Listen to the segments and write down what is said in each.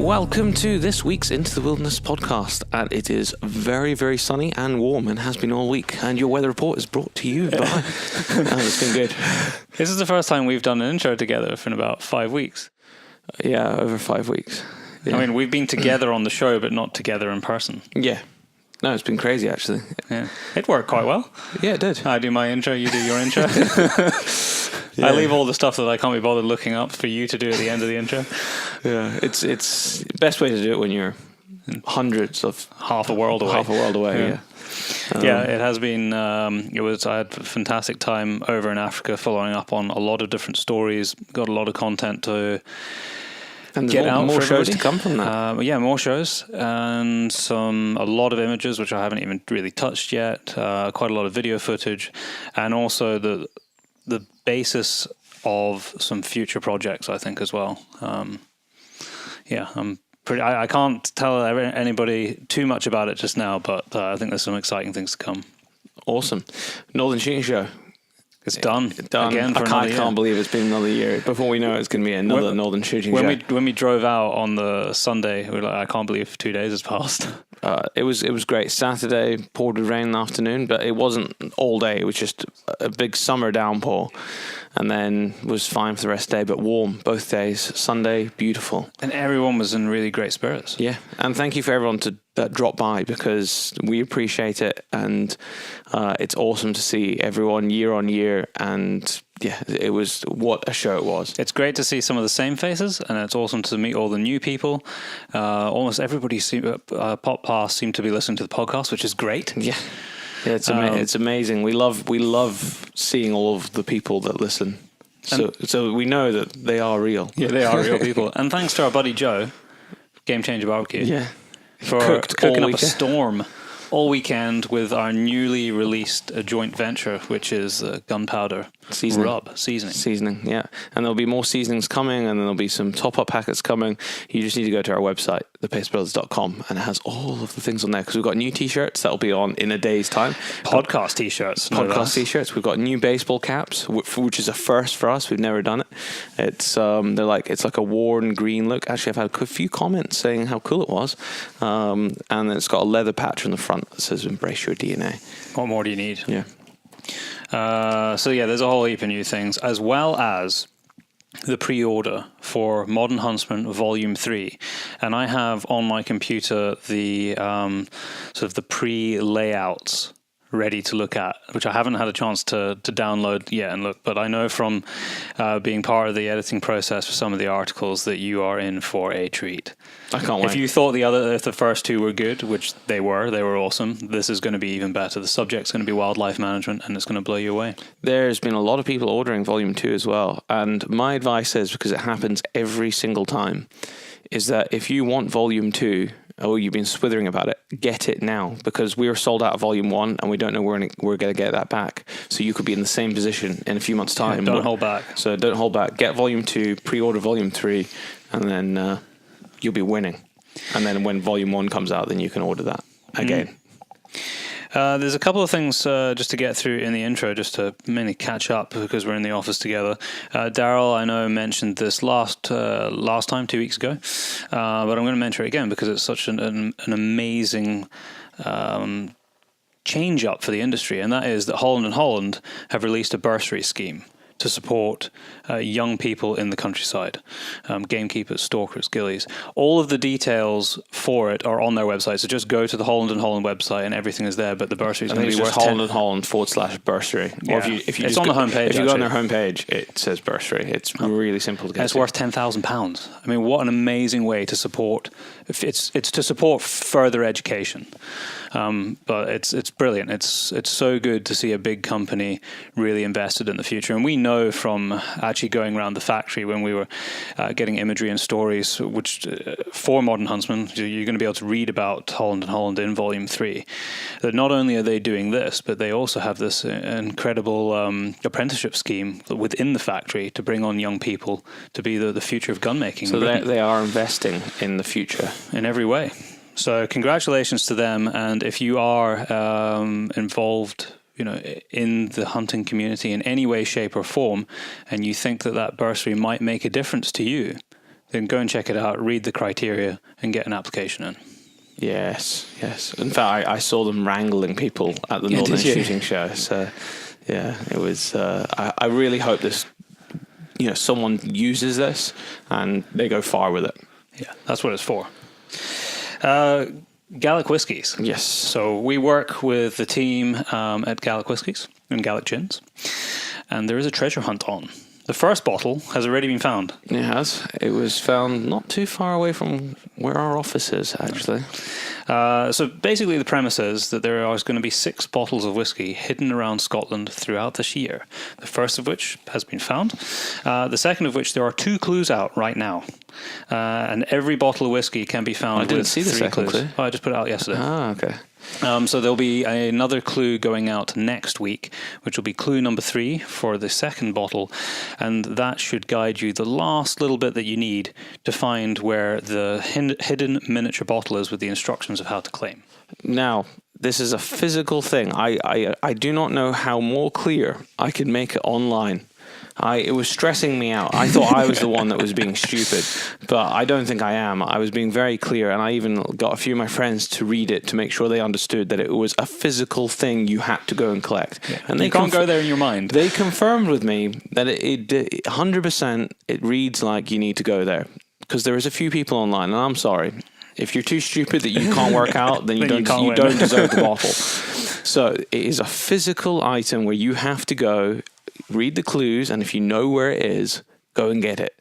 Welcome to this week's Into the Wilderness podcast, and it is very, very sunny and warm and has been all week, and your weather report is brought to you by... it's been good. This is the first time we've done an intro together in about 5 weeks. Yeah, over 5 weeks. Yeah. I mean, we've been together on the show, but not together in person. Yeah. No, it's been crazy, actually. Yeah. It worked quite well. Yeah, it did. I do my intro, you do your intro. Yeah. I leave all the stuff that I can't be bothered looking up for you to do at the end of the intro. Yeah, it's the best way to do it when you're hundreds of... half a world away. Yeah. Yeah, it has been, I had a fantastic time over in Africa following up on a lot of different stories, got a lot of content to... And get out more for shows everybody. to come from that. Yeah, more shows and a lot of images which I haven't even really touched yet. Quite a lot of video footage, and also the basis of some future projects, I think, as well. I can't tell anybody too much about it just now, but I think there's some exciting things to come. Awesome. Northern Shooting Show. It's done. Again for I can't believe it's been another year. Before we know it's going to be another Northern Shooting Show. When we drove out on the Sunday, we were like, I can't believe 2 days has passed. It was great. Saturday poured with rain in the afternoon, but it wasn't all day. It was just a big summer downpour, and then was fine for the rest of the day, but warm both days. Sunday, beautiful. And everyone was in really great spirits. Yeah, and thank you for everyone that dropped by, because we appreciate it, and it's awesome to see everyone year on year, and yeah, it was what a show it was. It's great to see some of the same faces, and it's awesome to meet all the new people. Almost everybody pop past seemed to be listening to the podcast, which is great. Yeah, it's amazing. We love seeing all of the people that listen. So we know that they are real. Yeah, they are real people. And thanks to our buddy Joe, Game Changer Barbecue. Yeah. For cooking up a storm all weekend with our newly released joint venture, which is gunpowder seasoning. Yeah, and there'll be more seasonings coming, and then there'll be some top-up packets coming. You just need to go to our website, thepacebrothers.com, and it has all of the things on there, because we've got new t-shirts that'll be on in a day's time. Podcast t-shirts. We've got new baseball caps, which is a first for us. We've never done it. It's like a worn green look. Actually, I've had a few comments saying how cool it was, and it's got a leather patch on the front that says "Embrace Your DNA." What more do you need? Yeah. There's a whole heap of new things, as well as the pre-order for Modern Huntsman Volume 3. And I have on my computer the sort of the pre-layouts ready to look at, which I haven't had a chance to download yet and look, but I know from being part of the editing process for some of the articles that you are in for a treat. I can't wait. If you thought if the first two were good, which they were awesome, this is going to be even better. The subject's going to be wildlife management, and it's going to blow you away. There's been a lot of people ordering Volume 2 as well, and my advice is, because it happens every single time, is that if you want Volume 2, you've been swithering about it, get it now, because we're sold out of Volume 1 and we don't know we're going to get that back. So you could be in the same position in a few months' time. Don't hold back. So don't hold back. Get Volume 2, pre-order Volume 3, and then you'll be winning. And then when Volume 1 comes out, then you can order that again. There's a couple of things just to get through in the intro, just to mainly catch up, because we're in the office together. Daryl, I know, mentioned this last time, 2 weeks ago, but I'm going to mention it again because it's such an amazing change up for the industry, and that is that Holland & Holland have released a bursary scheme to support young people in the countryside, gamekeepers, stalkers, gillies. All of the details for it are on their website, so just go to the Holland & Holland website and everything is there, but the bursary is going to be worth Holland & Holland /bursary. Yeah. Or if you it's on the homepage. If you go on their homepage, it says bursary. It's really simple to get. And it's worth £10,000. I mean, what an amazing way to support. It's to support further education. But it's brilliant. It's so good to see a big company really invested in the future, and we know know from actually going around the factory when we were getting imagery and stories, which for Modern Huntsman, you're going to be able to read about Holland and Holland in Volume 3, that not only are they doing this, but they also have this incredible apprenticeship scheme within the factory to bring on young people to be the future of gun making. So they are investing in the future. In every way. So congratulations to them. And if you are involved in the hunting community in any way, shape or form, and you think that bursary might make a difference to you, then go and check it out, read the criteria and get an application in. Yes. In fact, I saw them wrangling people at the Northern Shooting Show. So, yeah, it was. I really hope this, someone uses this and they go far with it. Yeah, that's what it's for. Gallic Whiskies. Yes. So we work with the team at Gallic Whiskies and Gallic Gins, and there is a treasure hunt on. The first bottle has already been found. It has. It was found not too far away from where our office is, actually. So basically the premise is that there is going to be 6 bottles of whiskey hidden around Scotland throughout this year. The first of which has been found. The second of which there are 2 clues out right now. And every bottle of whiskey can be found with 3 clues. I didn't see the second clue. Oh, I just put it out yesterday. Ah, okay. So there'll be another clue going out next week, which will be clue number 3 for the second bottle, and that should guide you the last little bit that you need to find where the hidden miniature bottle is with the instructions of how to claim. Now, this is a physical thing. I do not know how more clear I could make it online. It was stressing me out. I thought I was the one that was being stupid, but I don't think I am. I was being very clear, and I even got a few of my friends to read it to make sure they understood that it was a physical thing you had to go and collect. Yeah. And you can't go there in your mind. They confirmed with me that it 100% it reads like you need to go there, because there is a few people online, and I'm sorry. If you're too stupid that you can't work out, then you don't deserve the bottle. So it is a physical item where you have to go, read the clues, and if you know where it is, go and get it.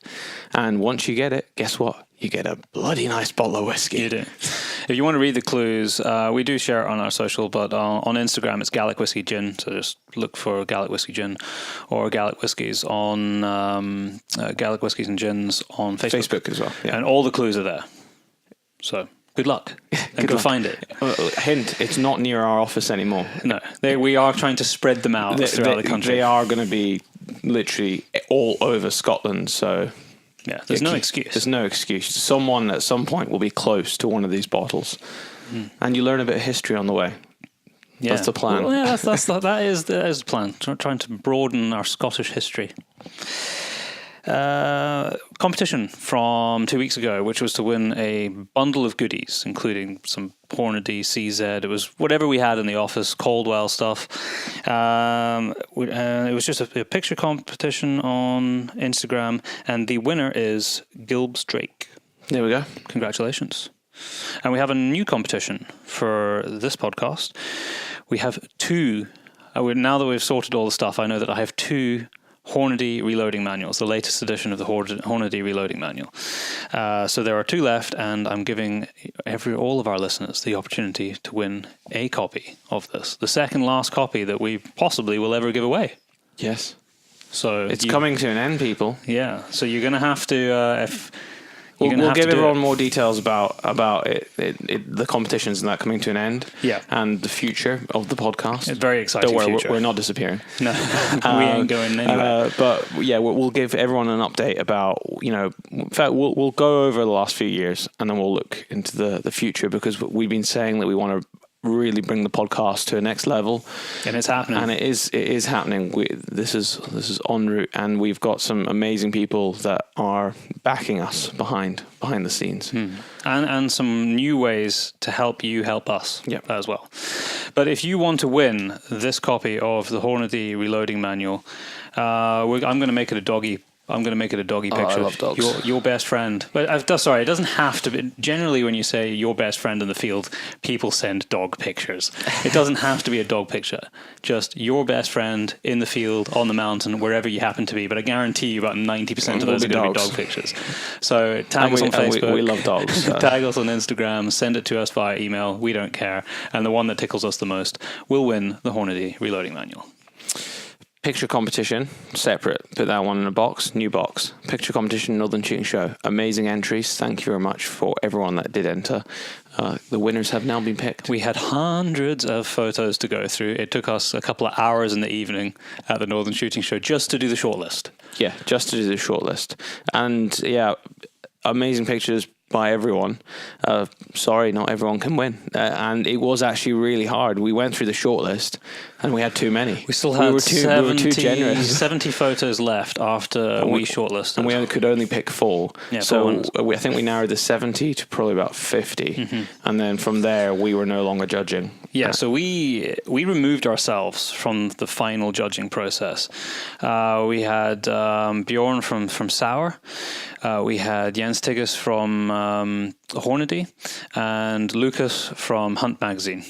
And once you get it, guess what? You get a bloody nice bottle of whiskey. You do. If you want to read the clues, we do share it on our social, but on Instagram it's Gallic Whiskey Gin, so just look for Gallic Whiskey Gin or Gallic Whiskies on Gallic Whiskies and Gins on Facebook as well. Yeah. And all the clues are there. So good luck and go find it. Hint, it's not near our office anymore. No, we are trying to spread them out throughout the country. They are going to be literally all over Scotland, so yeah, there's no excuse. There's no excuse. Someone at some point will be close to one of these bottles, and you learn a bit of history on the way. Yeah. That's the plan. Well, yeah, that is the plan. Trying to broaden our Scottish history. Competition from 2 weeks ago, which was to win a bundle of goodies, including some Hornady, CZ. It was whatever we had in the office, Caldwell stuff. It was just a picture competition on Instagram, and the winner is Gilbs Drake. There we go. Congratulations. And we have a new competition for this podcast. We have 2. Now that we've sorted all the stuff, I know that I have 2 Hornady reloading manuals, the latest edition of the Hornady reloading manual. So there are 2 left, and I'm giving all of our listeners the opportunity to win a copy of this, the second last copy that we possibly will ever give away. Yes. So it's coming to an end, people. Yeah. So you're going to have to We'll give everyone more details about the competitions and that coming to an end. Yeah. And the future of the podcast. It's very exciting. Don't worry, future. We're not disappearing. No, we ain't going anywhere. But yeah, we'll give everyone an update about, in fact, we'll go over the last few years and then we'll look into the future, because we've been saying that we want to really bring the podcast to a next level, and it's happening. And it is happening. This is en route, and we've got some amazing people that are backing us behind the scenes, and some new ways to help you help us as well. But if you want to win this copy of the Hornady Reloading Manual, I'm going to make it a doggy. I'm going to make it a doggy picture. I love dogs. Your best friend. But sorry, it doesn't have to be. Generally, when you say your best friend in the field, people send dog pictures. It doesn't have to be a dog picture. Just your best friend in the field, on the mountain, wherever you happen to be. But I guarantee you about 90% of those are going to be dog pictures. So tag us on Facebook. We love dogs. So. Tag us on Instagram. Send it to us via email. We don't care. And the one that tickles us the most will win the Hornady Reloading Manual. Picture competition, separate. Put that one in a box, new box. Picture competition, Northern Shooting Show. Amazing entries. Thank you very much for everyone that did enter. The winners have now been picked. We had hundreds of photos to go through. It took us a couple of hours in the evening at the Northern Shooting Show just to do the shortlist. Yeah, just to do the shortlist. And yeah, amazing pictures by everyone. Sorry, not everyone can win. And it was actually really hard. We went through the shortlist and we had too many. We still had we were too generous. 70 photos left after we shortlisted. And we could only pick 4. Yeah, so I think we narrowed the 70 to probably about 50. Mm-hmm. And then from there, we were no longer judging. Yeah, so we removed ourselves from the final judging process. We had Bjorn from Sauer. We had Jens Tigges from Hornady and Lucas from Hunt Magazine.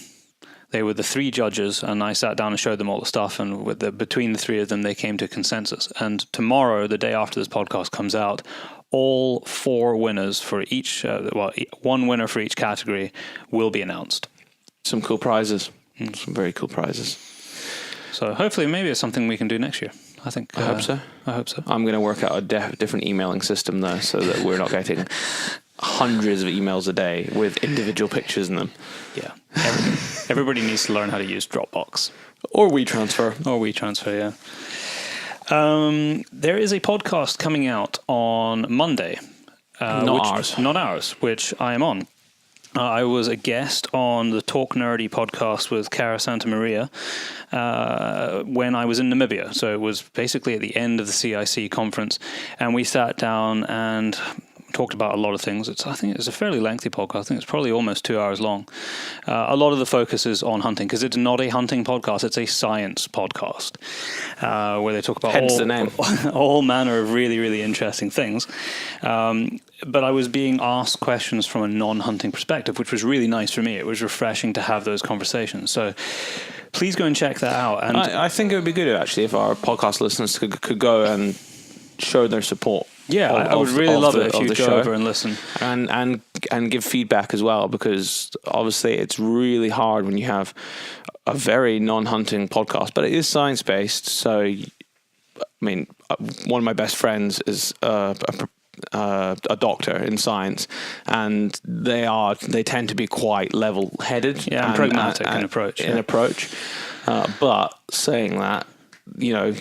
They were the 3 judges, and I sat down and showed them all the stuff, and between the 3 of them, they came to a consensus. And tomorrow, the day after this podcast comes out, all 4 winners for each, 1 winner for each category will be announced. Some cool prizes. Some very cool prizes. So hopefully, maybe it's something we can do next year. I hope so. I'm going to work out a different emailing system though, so that we're not getting hundreds of emails a day with individual pictures in them. Yeah. Everybody needs to learn how to use Dropbox. Or WeTransfer. Yeah. There is a podcast coming out on Monday. Not ours, which I am on. I was a guest on the Talk Nerdy podcast with Cara Santa Maria when I was in Namibia. So it was basically at the end of the CIC conference, and we sat down and talked about a lot of things. I think it's a fairly lengthy podcast. I think it's probably almost 2 hours long. A lot of the focus is on hunting, because it's not a hunting podcast, it's a science podcast, where they talk about all manner of really, really interesting things. But I was being asked questions from a non-hunting perspective, which was really nice for me. It was refreshing to have those conversations. So please go and check that out. And I think it would be good, actually, if our podcast listeners could go and show their support. Yeah, I would really love it if you'd go over and listen. And give feedback as well, because obviously it's really hard when you have a very non-hunting podcast, but it is science-based. So, I mean, one of my best friends is a doctor in science, and they tend to be quite level-headed. Yeah, and pragmatic in approach. But saying that, you know,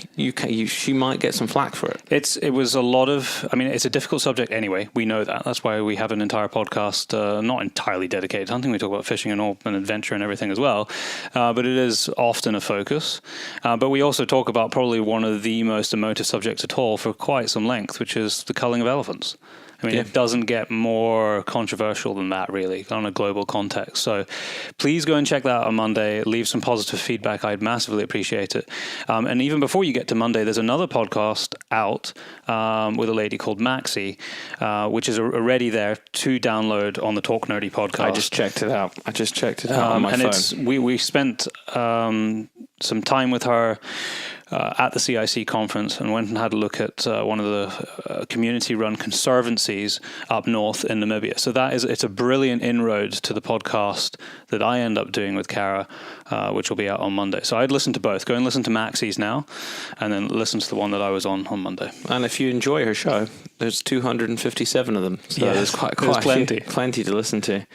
she might get some flack for it. It was a lot of, I mean, it's a difficult subject anyway. We know that. That's why we have an entire podcast, not entirely dedicated to hunting. We talk about fishing and adventure and everything as well. But it is often a focus. But we also talk about probably one of the most emotive subjects at all for quite some length, which is the culling of elephants. I mean, It doesn't get more controversial than that, really, on a global context. So please go and check that out on Monday. Leave some positive feedback. I'd massively appreciate it. And even before you get to Monday, there's another podcast out with a lady called Maxie, which is already there to download on the Talk Nerdy podcast. I just checked it out on my phone. We spent some time with her at the CIC conference and went and had a look at one of the community-run conservancies up north in Namibia. So it's a brilliant inroad to the podcast that I end up doing with Cara, which will be out on Monday. So I'd listen to both. Go and listen to Maxie's now, and then listen to the one that I was on Monday. And if you enjoy her show, there's 257 of them. So there's quite plenty to listen to.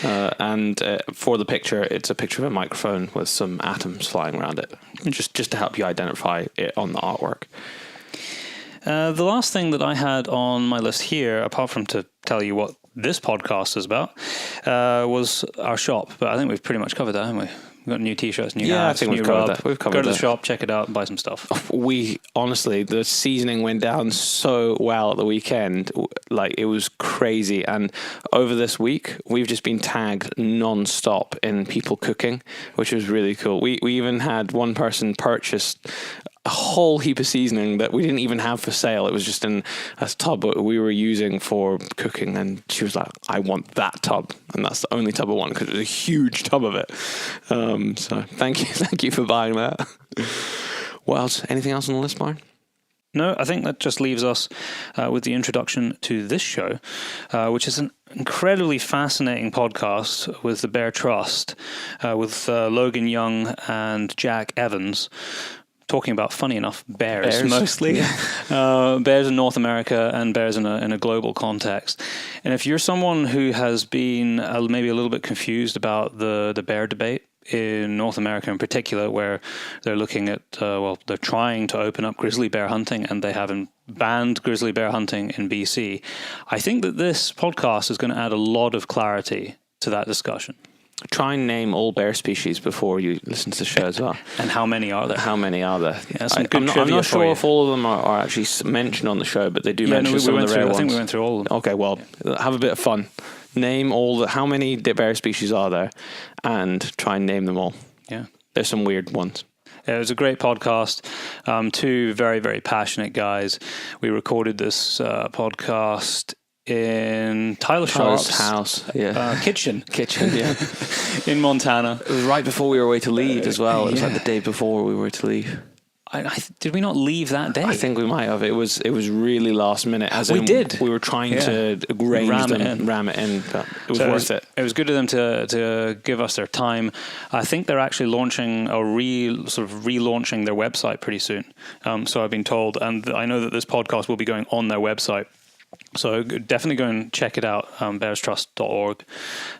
And for the picture, it's a picture of a microphone with some atoms flying around it, just to help you identify it on the artwork. The last thing that I had on my list here, apart from to tell you what this podcast is about, was our shop. But I think we've pretty much covered that, haven't we? We've got new T-shirts, new hats, new rub. We've covered that. Go to the shop, check it out, and buy some stuff. Honestly, the seasoning went down so well at the weekend. Like, it was crazy. And over this week, we've just been tagged non-stop in people cooking, which was really cool. We even had one person purchased a whole heap of seasoning that we didn't even have for sale. It was just in a tub that we were using for cooking, and she was like, I want that tub, and that's the only tub I want, because it was a huge tub of it. So thank you for buying that. What else? Anything else on the list, Byron? No, I think that just leaves us with the introduction to this show, which is an incredibly fascinating podcast with the Bear Trust, with Logun Young and Jack Evans, talking about, funny enough, bears. Mostly. Bears in North America and bears in a global context. And if you're someone who has been maybe a little bit confused about the bear debate in North America in particular, where they're looking at, they're trying to open up grizzly bear hunting, and they haven't banned grizzly bear hunting in BC. I think that this podcast is going to add a lot of clarity to that discussion. Try and name all bear species before you listen to the show as well. And how many are there? How many are there? Yeah, I'm not sure if all of them are actually mentioned on the show, but they do mention some of the rare ones. I think we went through all of them. Okay, well, have a bit of fun. Name how many bear species are there, and try and name them all. Yeah. There's some weird ones. It was a great podcast. Two very, very passionate guys. We recorded this podcast in Tyler Sharp's house, kitchen, yeah, in Montana. It was right before we were away to leave as well. It was like the day before we were to leave. Did we not leave that day? I think we might have. It was really last minute. We did. We were trying to ram it in, but it was worth it. It was good of them to give us their time. I think they're actually launching relaunching their website pretty soon. So I've been told, and I know that this podcast will be going on their website. So definitely go and check it out, bearstrust.org,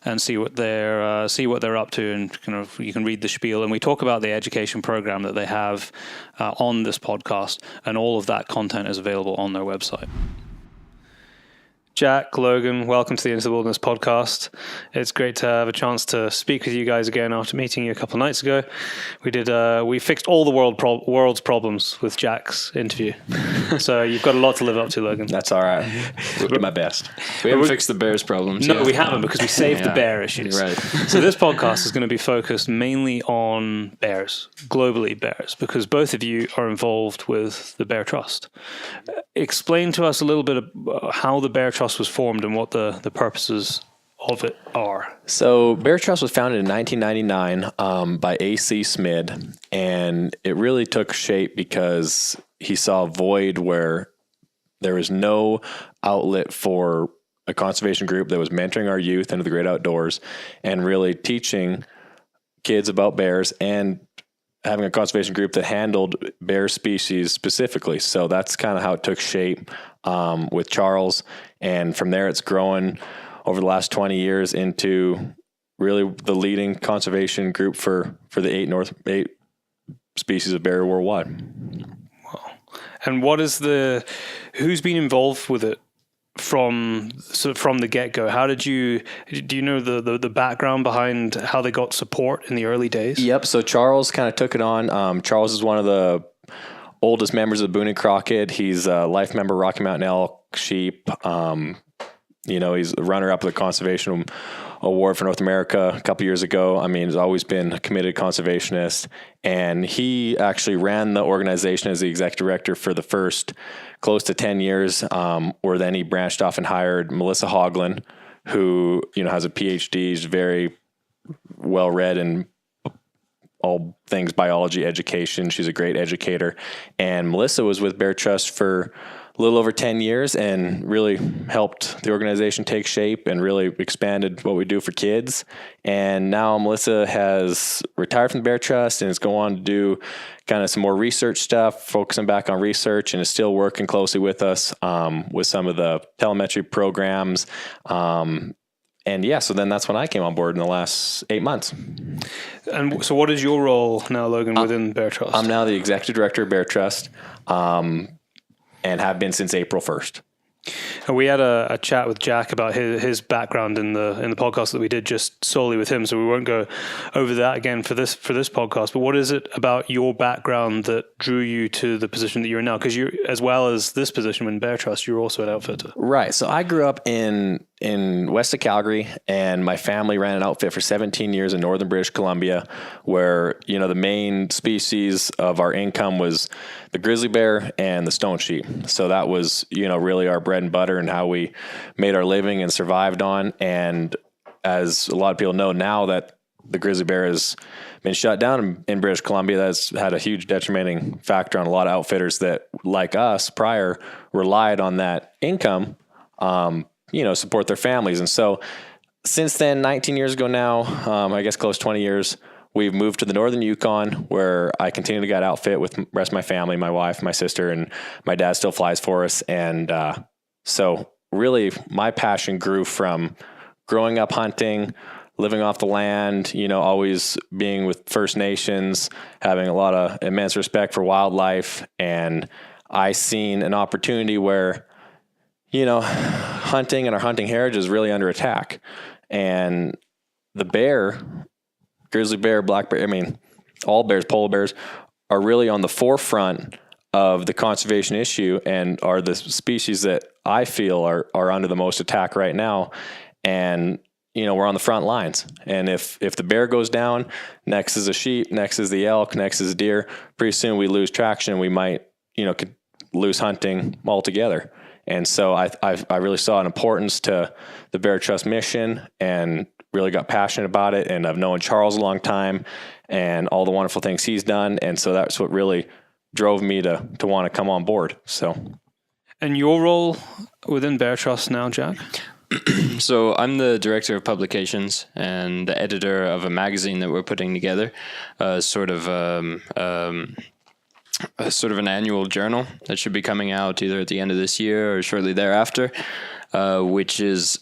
and see what they're up to, and kind of you can read the spiel. And we talk about the education program that they have on this podcast, and all of that content is available on their website. Jack, Logan, welcome to the Into the Wilderness podcast. It's great to have a chance to speak with you guys again after meeting you a couple of nights ago. We fixed all the world's problems with Jack's interview. So you've got a lot to live up to, Logan. That's all right. We'll do my best. We haven't fixed the bears' problems No, yet. we haven't, because we saved the bear issues. Right. So this podcast is going to be focused mainly on bears, globally bears, because both of you are involved with the Bear Trust. Explain to us a little bit of how the Bear Trust was formed and what the purposes of it are. So Bear Trust was founded in 1999 by A.C. Smid, and it really took shape because he saw a void where there was no outlet for a conservation group that was mentoring our youth into the great outdoors and really teaching kids about bears, and having a conservation group that handled bear species specifically. So that's kind of how it took shape with Charles. And from there, it's grown over the last 20 years into really the leading conservation group for the eight species of bear worldwide. Wow. And who's been involved with it from the get-go? Do you know the background behind how they got support in the early days? Yep. So Charles kind of took it on. Charles is one of the oldest members of Boone and Crockett. He's a life member, Rocky Mountain Elk, Sheep. He's the runner-up of the Conservation Award for North America a couple years ago. I mean, he's always been a committed conservationist, and he actually ran the organization as the executive director for the first close to 10 years, where then he branched off and hired Melissa Hoagland, who, has a PhD, is very well-read in all things biology education. She's a great educator. And Melissa was with Bear Trust for a little over 10 years and really helped the organization take shape and really expanded what we do for kids. And now Melissa has retired from the Bear Trust and is going on to do kind of some more research stuff, focusing back on research, and is still working closely with us with some of the telemetry programs. So then that's when I came on board in the last 8 months. And so what is your role now, Logan, within Bear Trust? I'm now the executive director of Bear Trust, and have been since April 1st. And we had a chat with Jack about his background in the podcast that we did just solely with him, so we won't go over that again for this podcast. But what is it about your background that drew you to the position that you're in now? Because you, as well as this position in Bear Trust, you're also an outfitter. Right. So I grew up in west of Calgary, and my family ran an outfit for 17 years in northern British Columbia, where the main species of our income was the grizzly bear and the stone sheep. So that was really our bread and butter and how we made our living and survived on. And as a lot of people know now that the grizzly bear has been shut down in British Columbia, that's had a huge detrimenting factor on a lot of outfitters that, like us prior, relied on that income support their families. And so since then, 19 years ago now, I guess close to 20 years, we've moved to the northern Yukon, where I continue to get outfit with the rest of my family, my wife, my sister, and my dad still flies for us. And so really my passion grew from growing up hunting, living off the land, always being with First Nations, having a lot of immense respect for wildlife. And I seen an opportunity where, hunting and our hunting heritage is really under attack. And the bear, grizzly bear, black bear, all bears, polar bears, are really on the forefront of the conservation issue and are the species that I feel are under the most attack right now. And, we're on the front lines. And if the bear goes down, next is a sheep, next is the elk, next is a deer, pretty soon we lose traction. We might, could lose hunting altogether. And so I really saw an importance to the Bear Trust mission and really got passionate about it. And I've known Charles a long time and all the wonderful things he's done. And so that's what really drove me to want to come on board. So. And your role within Bear Trust now, Jack? So I'm the director of publications and the editor of a magazine that we're putting together, sort of an annual journal that should be coming out either at the end of this year or shortly thereafter, which is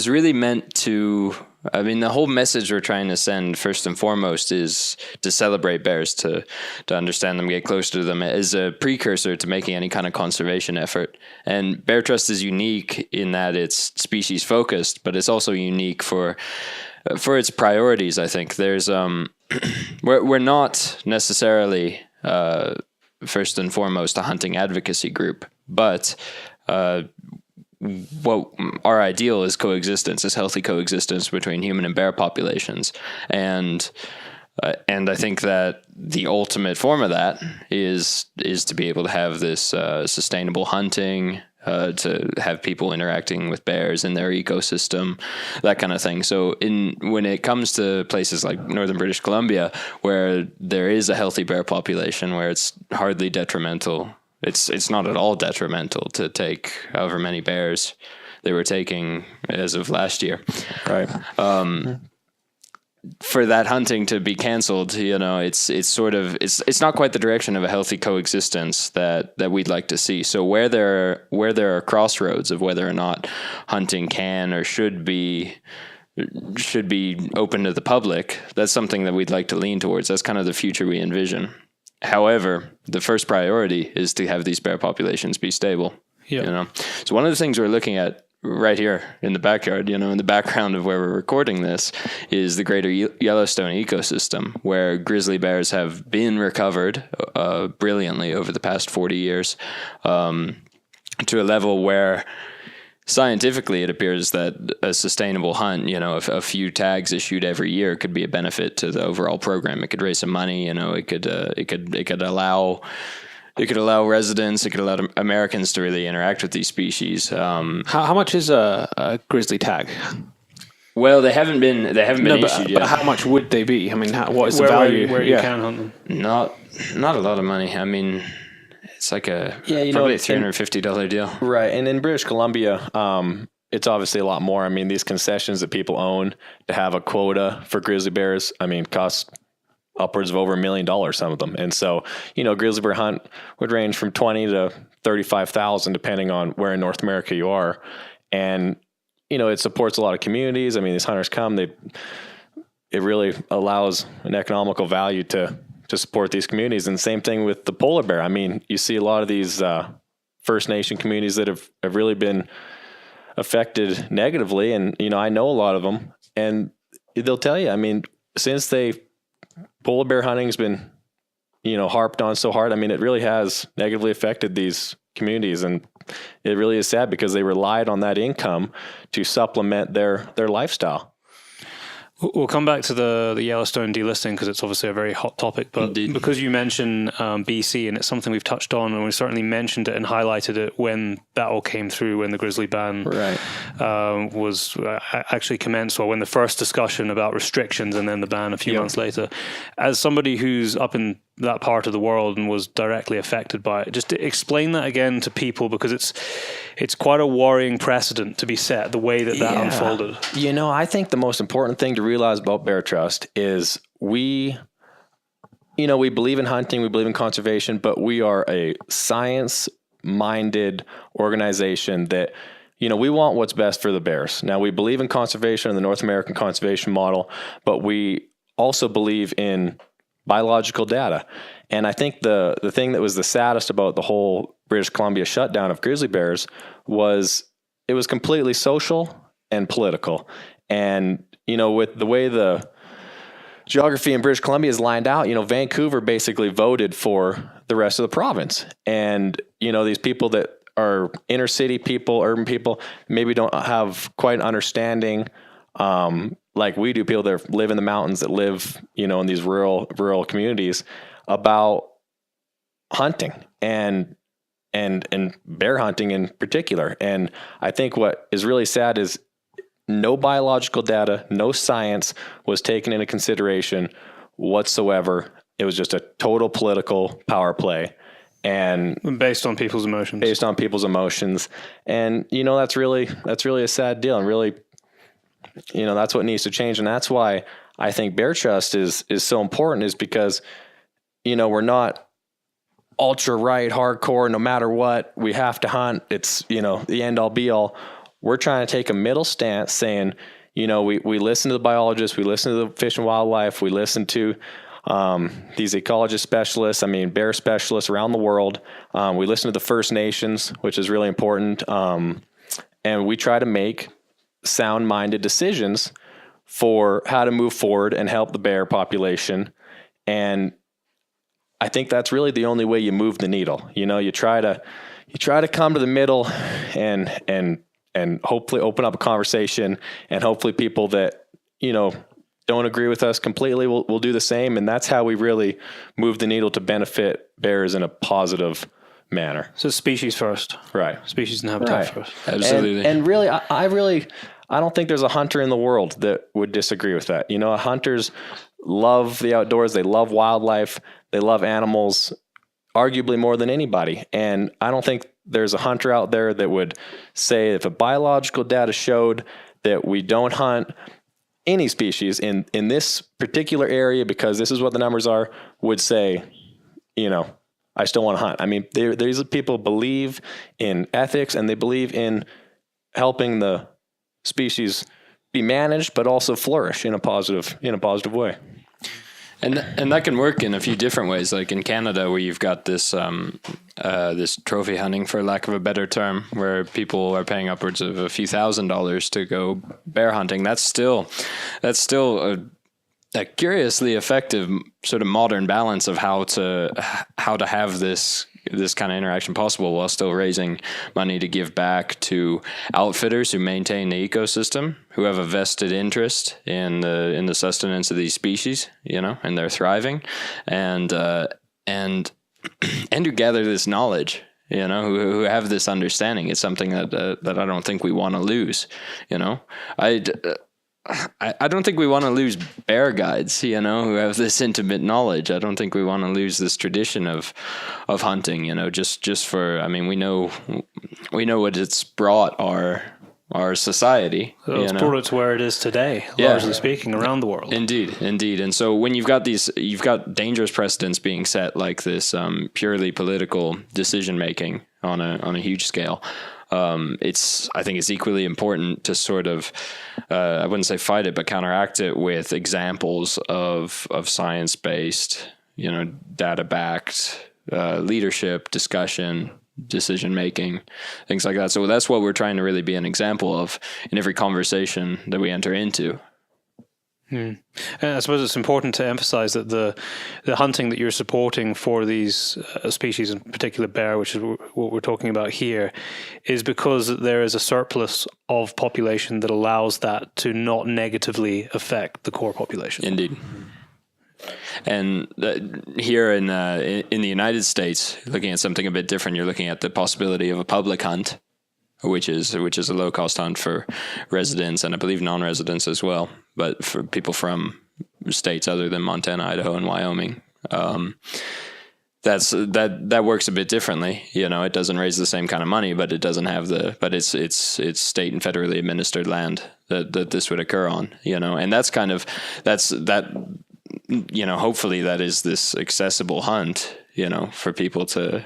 really meant to. The whole message we're trying to send first and foremost is to celebrate bears, to understand them, get closer to them, as a precursor to making any kind of conservation effort. And Bear Trust is unique in that it's species focused, but it's also unique for its priorities. I think there's we're not necessarily first and foremost a hunting advocacy group, but what our ideal is coexistence, is healthy coexistence between human and bear populations. And I think that the ultimate form of that is to be able to have this sustainable hunting, to have people interacting with bears in their ecosystem, that kind of thing. So when it comes to places like northern British Columbia, where there is a healthy bear population, where it's hardly detrimental, it's not at all detrimental to take however many bears they were taking as of last year. Right. For that hunting to be canceled, it's not quite the direction of a healthy coexistence that we'd like to see. So where there are crossroads of whether or not hunting can or should be open to the public, that's something that we'd like to lean towards. That's kind of the future we envision. However, the first priority is to have these bear populations be stable. Yeah. So one of the things we're looking at right here in the backyard, in the background of where we're recording this, is the greater Yellowstone ecosystem, where grizzly bears have been recovered brilliantly over the past 40 years to a level where scientifically it appears that a sustainable hunt, a few tags issued every year could be a benefit to the overall program. It could raise some money, it could allow residents, it could allow Americans to really interact with these species. How much is a grizzly tag? Well, they haven't been issued yet. But how much would they be? What is the Where value? where you can hunt them? Not a lot of money. It's like probably a $350 deal. Right. And in British Columbia, it's obviously a lot more. These concessions that people own to have a quota for grizzly bears, cost upwards of over $1 million, some of them. And so, grizzly bear hunt would range from 20 to 35,000, depending on where in North America you are. And, it supports a lot of communities. These hunters come, it really allows an economical value to support these communities. And same thing with the polar bear. You see a lot of these First Nation communities that have really been affected negatively. And, I know a lot of them, and they'll tell you, since polar bear hunting's been, harped on so hard, it really has negatively affected these communities. And it really is sad because they relied on that income to supplement their lifestyle. We'll come back to the Yellowstone delisting because it's obviously a very hot topic. But Indeed. Because you mentioned BC, and it's something we've touched on, and we certainly mentioned it and highlighted it when that all came through, when the grizzly ban was actually commenced, or when the first discussion about restrictions and then the ban a few months later. As somebody who's up in that part of the world and was directly affected by it, just to explain that again to people, because it's quite a worrying precedent to be set, the way that unfolded. I think the most important thing to realize about Bear Trust is we believe in hunting, we believe in conservation, but we are a science-minded organization that, we want what's best for the bears. Now, we believe in conservation and the North American conservation model, but we also believe in biological data. And I think the thing that was the saddest about the whole British Columbia shutdown of grizzly bears was it was completely social and political. And, with the way the geography in British Columbia is lined out, Vancouver basically voted for the rest of the province. And, these people that are inner city people, urban people, maybe don't have quite an understanding like we do, people that live in the mountains, that live, in these rural communities, about hunting and bear hunting in particular. And I think what is really sad is no biological data, no science was taken into consideration whatsoever. It was just a total political power play. And based on people's emotions. And, that's really a sad deal. And really, that's what needs to change. And that's why I think Bear Trust is so important, is because, we're not ultra right, hardcore, no matter what, we have to hunt. It's, the end all be all. We're trying to take a middle stance saying, we listen to the biologists, we listen to the Fish and Wildlife, we listen to these ecologist specialists, bear specialists around the world. We listen to the First Nations, which is really important. And we try to make sound-minded decisions for how to move forward and help the bear population. And I think that's really the only way you move the needle. You try to come to the middle and hopefully open up a conversation, and hopefully people that, don't agree with us completely will do the same. And that's how we really move the needle to benefit bears in a positive manner. So species first. Right. Species and habitat first. Absolutely. And really, I don't think there's a hunter in the world that would disagree with that. Hunters love the outdoors. They love wildlife. They love animals arguably more than anybody. And I don't think there's a hunter out there that would say, if a biological data showed that we don't hunt any species in this particular area because this is what the numbers are, would say, I still want to hunt. These people believe in ethics, and they believe in helping the species be managed, but also flourish in a positive way. And that can work in a few different ways. Like in Canada, where you've got this this trophy hunting, for lack of a better term, where people are paying upwards of a few $1,000s to go bear hunting. That's still a curiously effective sort of modern balance of how to have this kind of interaction possible while still raising money to give back to outfitters who maintain the ecosystem, who have a vested interest in the sustenance of these species, and their thriving, and who gather this knowledge, who have this understanding. It's something that I don't think we want to lose. I don't think we want to lose bear guides, who have this intimate knowledge. I don't think we want to lose this tradition of hunting, just for, we know what it's brought our society. So it's brought it to where it is today, largely speaking, around the world. Indeed. And so when you've got dangerous precedents being set like this, purely political decision making on a huge scale, I think it's equally important to sort of, I wouldn't say fight it, but counteract it with examples of science-based, data-backed leadership, discussion, decision-making, things like that. So that's what we're trying to really be an example of in every conversation that we enter into. And I suppose it's important to emphasize that the hunting that you're supporting for these species, in particular bear, which is what we're talking about here, is because there is a surplus of population that allows that to not negatively affect the core population. Indeed. And here in the United States, looking at something a bit different, you're looking at the possibility of a public hunt, which is a low-cost hunt for residents and I believe non-residents as well, but for people from states other than Montana, Idaho, and Wyoming. That works a bit differently. It doesn't raise the same kind of money, but it doesn't have it's state and federally administered land that this would occur on. And hopefully that is this accessible hunt, for people to,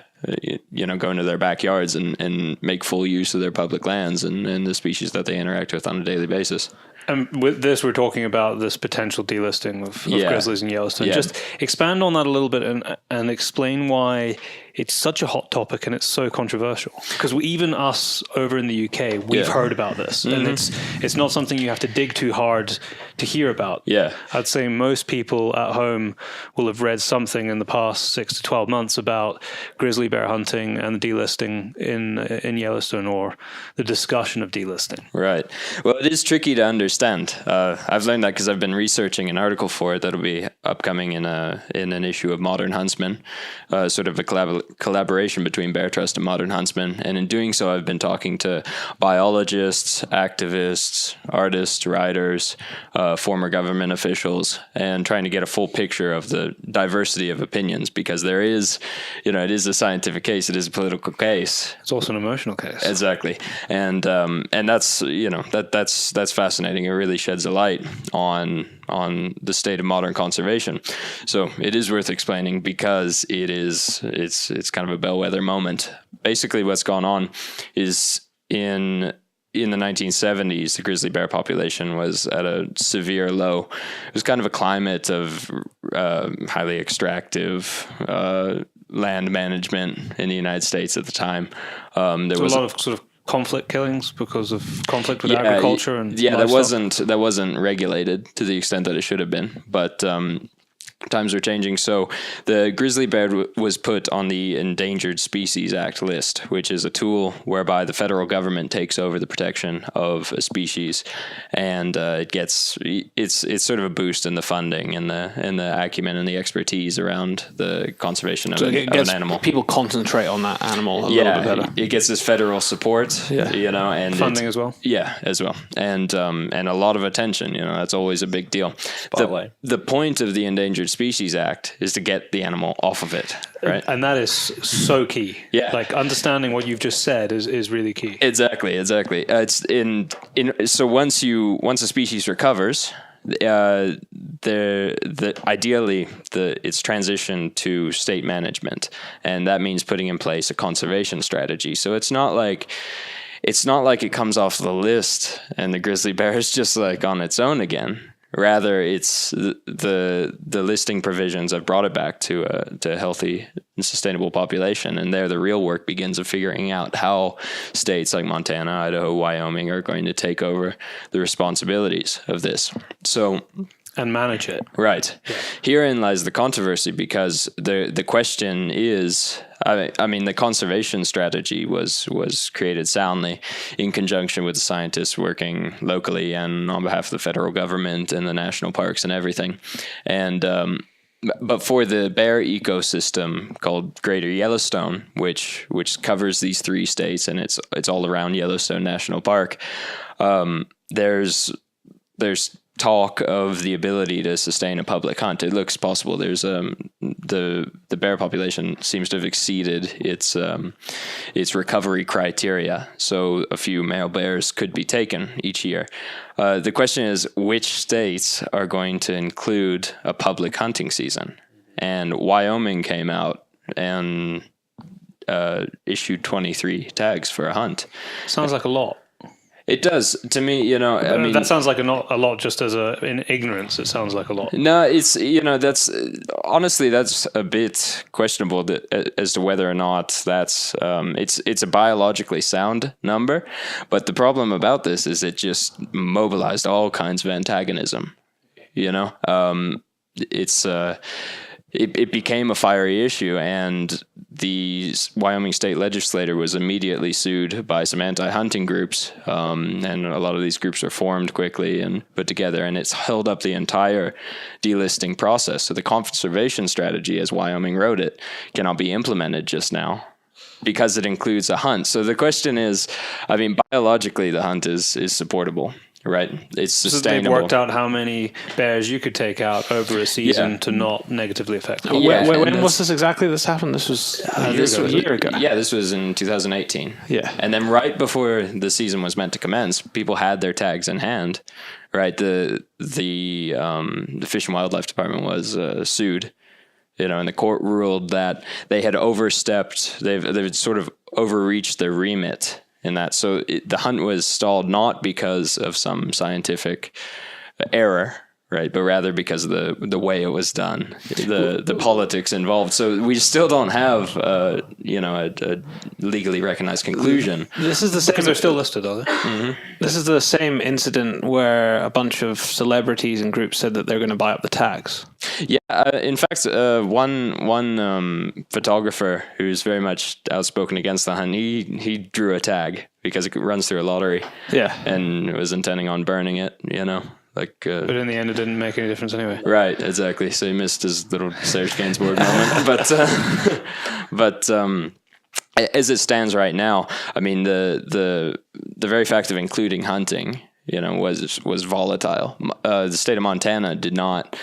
go into their backyards and make full use of their public lands and the species that they interact with on a daily basis. And with this, we're talking about this potential delisting of grizzlies in Yellowstone. Yeah. Just expand on that a little bit and explain why it's such a hot topic and it's so controversial. Because even us over in the UK, we've heard about this, and it's not something you have to dig too hard to hear about. Yeah, I'd say most people at home will have read something in the past 6 to 12 months about grizzly bear hunting and the delisting in Yellowstone, or the discussion of delisting. Right. Well, it is tricky to understand. I've learned that because I've been researching an article for it that'll be upcoming in an issue of Modern Huntsman, sort of a collaboration between Bear Trust and Modern Huntsman. And in doing so, I've been talking to biologists, activists, artists, writers, former government officials, and trying to get a full picture of the diversity of opinions, because there is, it is a scientific case, it is a political case. It's also an emotional case. Exactly. And that's, that's fascinating. It really sheds a light on the state of modern conservation. So it is worth explaining, because it's kind of a bellwether moment. Basically what's gone on is in the 1970s, the grizzly bear population was at a severe low. It was kind of a climate of highly extractive land management in the United States at the time. There was a lot of sort of conflict killings because of conflict with agriculture and livestock. that wasn't regulated to the extent that it should have been, but times are changing. So the grizzly bear was put on the Endangered Species Act list, which is a tool whereby the federal government takes over the protection of a species, and it's sort of a boost in the funding and the acumen and the expertise around the conservation of an animal. People concentrate on that animal a little bit better. It gets this federal support, and funding as well. Yeah, as well, and a lot of attention. That's always a big deal. The point of the Endangered Species Act is to get the animal off of it, right? And that is so key. Yeah, like understanding what you've just said is really key. Exactly. It's so once a species recovers, ideally it's transitioned to state management, and that means putting in place a conservation strategy. So it's not like it comes off the list and the grizzly bear is just like on its own again. Rather, it's the listing provisions have brought it back to a healthy and sustainable population, and there the real work begins of figuring out how states like Montana, Idaho, Wyoming are going to take over the responsibilities of this. And manage it. Right. Yeah. Herein lies the controversy, because the question is, the conservation strategy was created soundly in conjunction with the scientists working locally and on behalf of the federal government and the national parks and everything. And but for the bear ecosystem called Greater Yellowstone, which covers these 3 states, and it's all around Yellowstone National Park, there's talk of the ability to sustain a public hunt. It looks possible. There's the bear population seems to have exceeded its recovery criteria, so a few male bears could be taken each year. The question is, which states are going to include a public hunting season? And Wyoming came out and issued 23 tags for a hunt. Sounds like a lot. It does to me, that sounds like a lot. Just in ignorance, it sounds like a lot. No, it's that's honestly that's a bit questionable as to whether or not that's it's a biologically sound number. But the problem about this is it just mobilized all kinds of antagonism. It became a fiery issue, and the Wyoming state legislature was immediately sued by some anti-hunting groups, and a lot of these groups were formed quickly and put together, and it's held up the entire delisting process. So the conservation strategy, as Wyoming wrote it, cannot be implemented just now because it includes a hunt. So the question is, biologically the hunt is supportable. right? It's So they've sustainable. worked out how many bears you could take out over a season Yeah. to not negatively affect them. Yeah, and when that's- was this exactly? This happened. This was a year ago. Yeah, this was in 2018. Yeah. And then right before the season was meant to commence, people had their tags in hand, right? The Fish and Wildlife Department was sued, and the court ruled that they had overstepped, they've sort of overreached their remit in that. So the hunt was stalled not because of some scientific error, right, but rather because of the way it was done, the politics involved. So we still don't have a legally recognized conclusion. This is the same. Because they're still listed, are they? Mm-hmm. This is the same incident where a bunch of celebrities and groups said that they're going to buy up the tags. Yeah, in fact, one photographer who's very much outspoken against the hunt, he drew a tag because it runs through a lottery. Yeah. And was intending on burning it, But in the end, it didn't make any difference anyway. Right, exactly. So he missed his little Serge Gainsbourg moment. But as it stands right now, I mean, the very fact of including hunting, was volatile. The state of Montana did not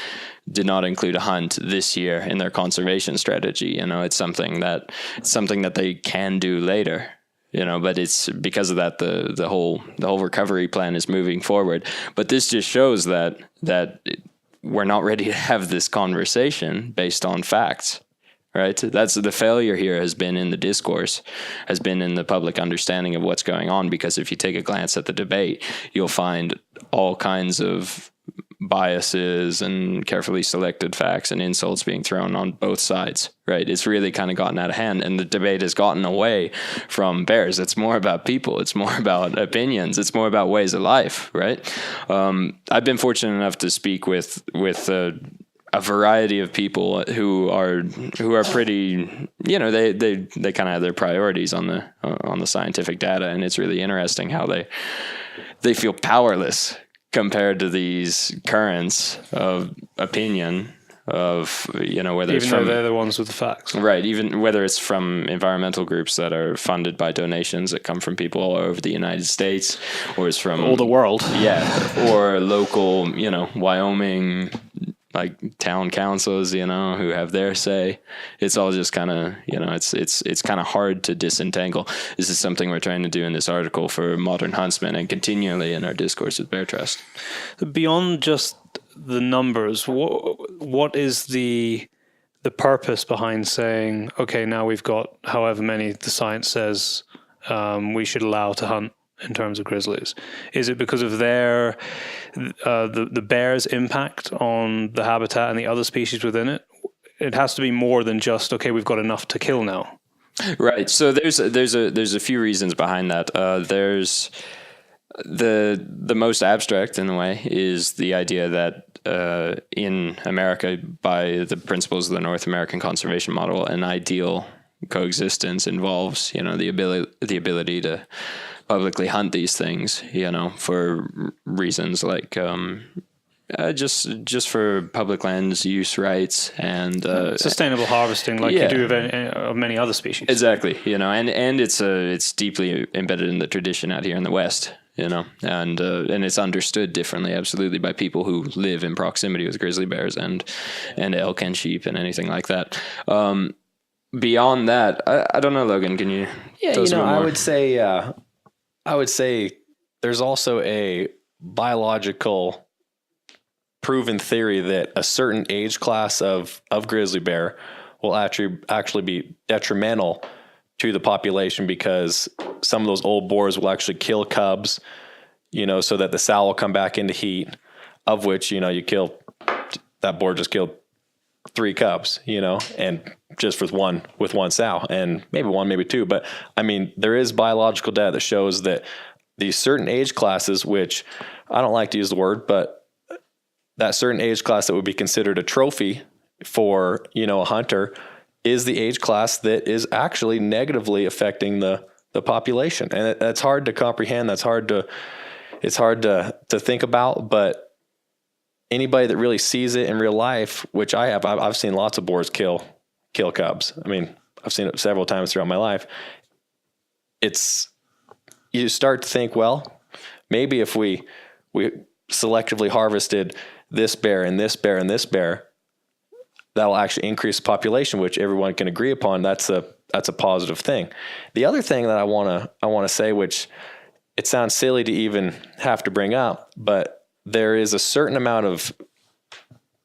include a hunt this year in their conservation strategy. It's something that they can do later. But it's because of that the whole recovery plan is moving forward. But this just shows that we're not ready to have this conversation based on facts, right? That's the failure here has been in the discourse, has been in the public understanding of what's going on. Because if you take a glance at the debate, you'll find all kinds of biases and carefully selected facts and insults being thrown on both sides, right? It's really kind of gotten out of hand, and the debate has gotten away from bears. It's more about people. It's more about opinions. It's more about ways of life, right? I've been fortunate enough to speak with a variety of people who are pretty, they kind of have their priorities on the scientific data, and it's really interesting how they feel powerless compared to these currents of opinion of, whether it's Even though from, they're the ones with the facts. right, even whether it's from environmental groups that are funded by donations that come from people all over the United States, or it's from All the world. yeah, or local, Wyoming, like town councils, who have their say. It's all just kind of, it's kind of hard to disentangle. This is something we're trying to do in this article for Modern Huntsmen and continually in our discourse with Bear Trust. Beyond just the numbers, what is the purpose behind saying, okay, now we've got however many the science says we should allow to hunt in terms of grizzlies? Is it because of their the bear's impact on the habitat and the other species within it? It has to be more than just, okay, we've got enough to kill now. Right. So there's a few reasons behind that. There's the most abstract in a way is the idea that in America, by the principles of the North American conservation model, an ideal coexistence involves, the ability to publicly hunt these things, for reasons like just for public lands use rights and Sustainable harvesting, like you do of many other species. exactly, and it's deeply embedded in the tradition out here in the West, and it's understood differently, absolutely, by people who live in proximity with grizzly bears and elk and sheep and anything like that. Beyond that, I don't know, Logan, can you tell us a bit more? I would say there's also a biological proven theory that a certain age class of grizzly bear will actually be detrimental to the population, because some of those old boars will actually kill cubs, so that the sow will come back into heat, of which, that boar just killed 3 cubs, and just with one sow, and maybe 2. But I mean, there is biological data that shows that these certain age classes, which I don't like to use the word, but that certain age class that would be considered a trophy for, a hunter, is the age class that is actually negatively affecting the population. And that's hard to comprehend. It's hard to think about, but anybody that really sees it in real life, which I have, I've seen lots of boars kill cubs. I mean, I've seen it several times throughout my life. You start to think, well, maybe if we we selectively harvested this bear and this bear and this bear, that'll actually increase the population, which everyone can agree upon. That's a positive thing. The other thing that I want to say, which it sounds silly to even have to bring up, but there is a certain amount of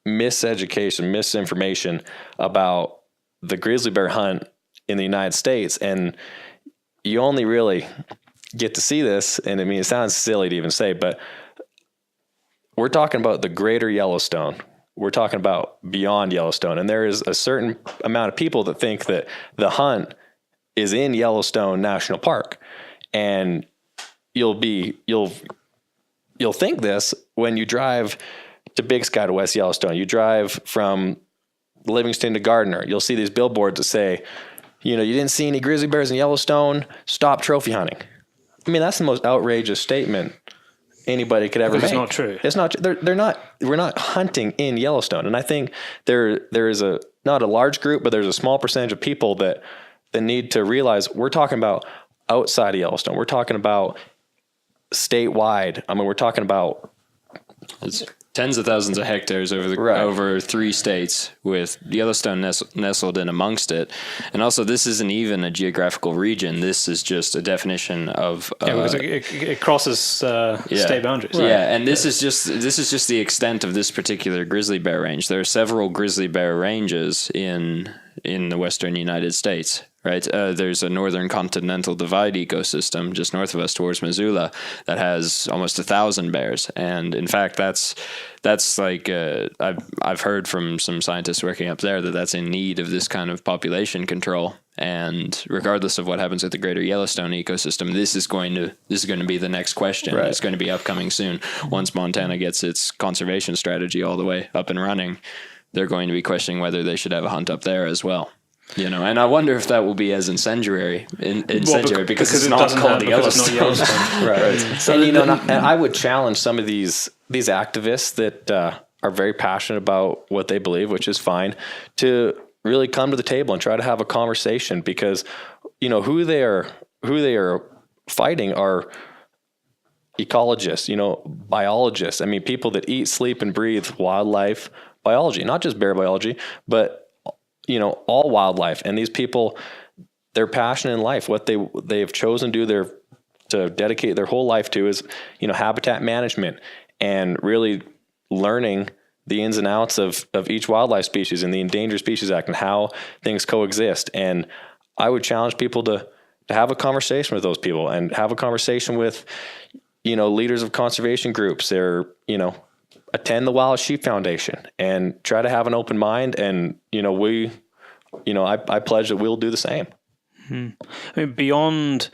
miseducation, misinformation about the grizzly bear hunt in the United States. And you only really get to see this. And I mean, it sounds silly to even say, but we're talking about the greater Yellowstone. We're talking about beyond Yellowstone. And there is a certain amount of people that think that the hunt is in Yellowstone National Park. And you'll think this when you drive to Big Sky to West Yellowstone. You drive from Livingston to Gardner. You'll see these billboards that say, you didn't see any grizzly bears in Yellowstone, stop trophy hunting. I mean, that's the most outrageous statement anybody could ever make. It's not true. It's not. They're not. We're not hunting in Yellowstone, and I think there is not a large group, but there's a small percentage of people that need to realize we're talking about outside of Yellowstone. We're talking about statewide. I mean, we're talking about it's tens of thousands of hectares over 3 states, with Yellowstone nestled in amongst it. And also, this isn't even a geographical region. This is just a definition of because it crosses state boundaries. Right. Yeah, and this is just the extent of this particular grizzly bear range. There are several grizzly bear ranges in the western United States. Right, there's a northern continental divide ecosystem just north of us towards Missoula that has almost 1,000 bears, and in fact, that's like I've heard from some scientists working up there that's in need of this kind of population control. And regardless of what happens with the greater Yellowstone ecosystem, this is going to be the next question. Right. It's going to be upcoming soon. Once Montana gets its conservation strategy all the way up and running, they're going to be questioning whether they should have a hunt up there as well. And I wonder if that will be as incendiary because it's not called Yellowstone. Right. So and I would challenge some of these activists that are very passionate about what they believe, which is fine, to really come to the table and try to have a conversation, because who they are fighting are ecologists, biologists. I mean, people that eat, sleep, and breathe wildlife biology, not just bear biology, but all wildlife. And these people, their passion in life, what they've chosen to dedicate their whole life to is, habitat management and really learning the ins and outs of each wildlife species and the Endangered Species Act and how things coexist. And I would challenge people to have a conversation with those people and have a conversation with, leaders of conservation groups. Attend the Wild Sheep Foundation and try to have an open mind. And, I pledge that we'll do the same. I mean, beyond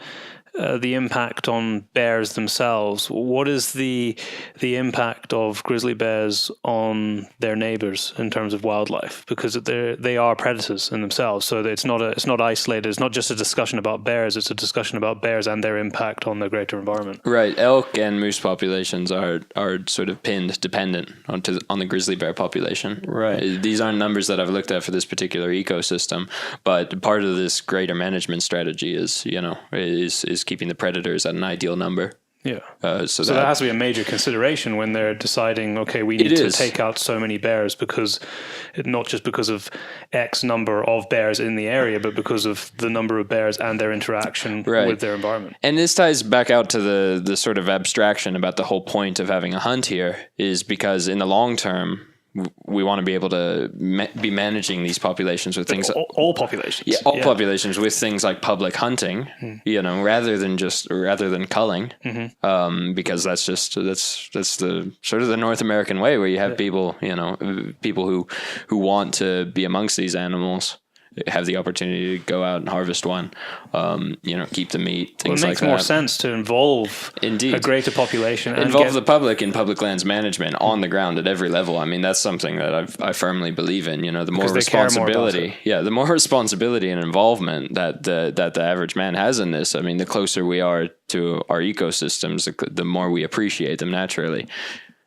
the impact on bears themselves, what is the impact of grizzly bears on their neighbors in terms of wildlife? Because they are predators in themselves, so it's not isolated. It's not just a discussion about bears; it's a discussion about bears and their impact on the greater environment. Right, elk and moose populations are sort of dependent on the grizzly bear population. Right, these aren't numbers that I've looked at for this particular ecosystem, but part of this greater management strategy is keeping the predators at an ideal number. Yeah. So that has to be a major consideration when they're deciding, okay, we need to take out so many bears, because not just because of X number of bears in the area, but because of the number of bears and their interaction with their environment. And this ties back out to the sort of abstraction about the whole point of having a hunt here, is because in the long term, we want to be able to be managing these populations with things. All populations. Yeah, all populations with things like public hunting, rather than culling, because that's the sort of the North American way, where you have people who want to be amongst these animals, have the opportunity to go out and harvest one, keep the meat, things like that. It makes more sense to involve a greater population. Involve the public in public lands management on the ground at every level. I mean, that's something that I firmly believe in. The more responsibility, the more responsibility and involvement that the average man has in this. I mean, the closer we are to our ecosystems, the more we appreciate them naturally.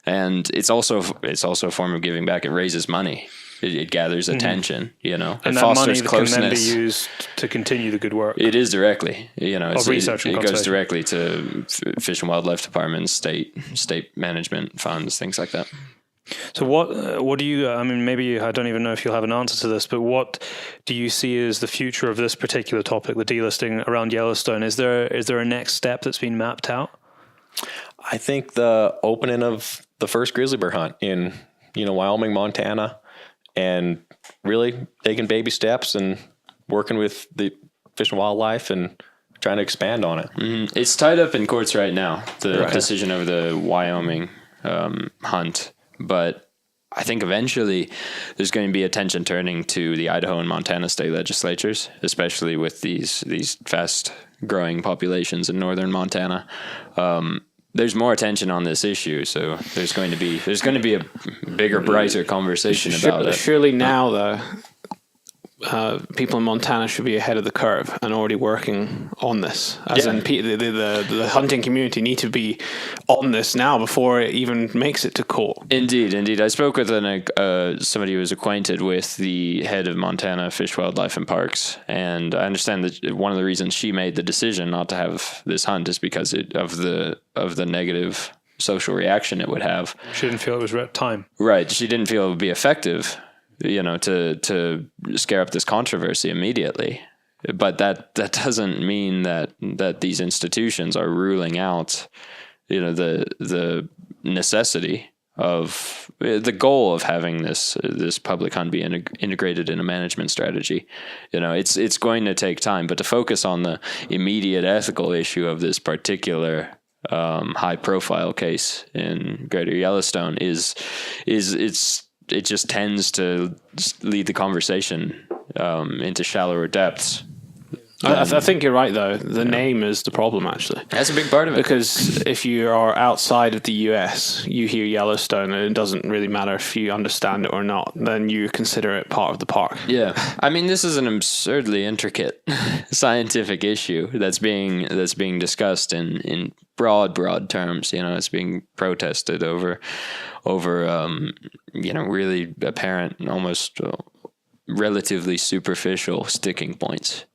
And it's also a form of giving back. It raises money. It gathers attention, you know. And it that money fosters that can then be closeness. used to continue the good work. It is directly, you know, research and it goes conservation. directly to Fish and Wildlife Department, state management funds, things like that. So what do you, I mean, maybe I don't even know if you'll have an answer to this, but what do you see as the future of this particular topic, the delisting around Yellowstone? Is there a next step that's been mapped out? I think the opening of the first grizzly bear hunt in, Wyoming, Montana, and really taking baby steps and working with the Fish and Wildlife and trying to expand on it. Mm-hmm. It's tied up in courts right now, the decision over the Wyoming hunt. But I think eventually there's going to be attention turning to the Idaho and Montana state legislatures, especially with these fast growing populations in northern Montana. There's more attention on this issue, so there's going to be a bigger, brighter conversation about it. Surely now, though, people in Montana should be ahead of the curve and already working on this. As in, the hunting community need to be on this now before it even makes it to court. Indeed. I spoke with somebody who was acquainted with the head of Montana Fish, Wildlife, and Parks, and I understand that one of the reasons she made the decision not to have this hunt is because of the negative social reaction it would have. She didn't feel it was time. Right. She didn't feel it would be effective, to scare up this controversy immediately. But that doesn't mean that these institutions are ruling out, the necessity of the goal of having this public hunt be integrated in a management strategy. It's going to take time, but to focus on the immediate ethical issue of this particular high profile case in Greater Yellowstone it just tends to lead the conversation into shallower depths. I think you're right, though. The name is the problem, actually. That's a big part of it. Because if you are outside of the US, you hear Yellowstone, and it doesn't really matter if you understand it or not, then you consider it part of the park. Yeah. I mean, this is an absurdly intricate scientific issue that's being discussed in broad terms. It's being protested over really apparent, almost relatively superficial sticking points,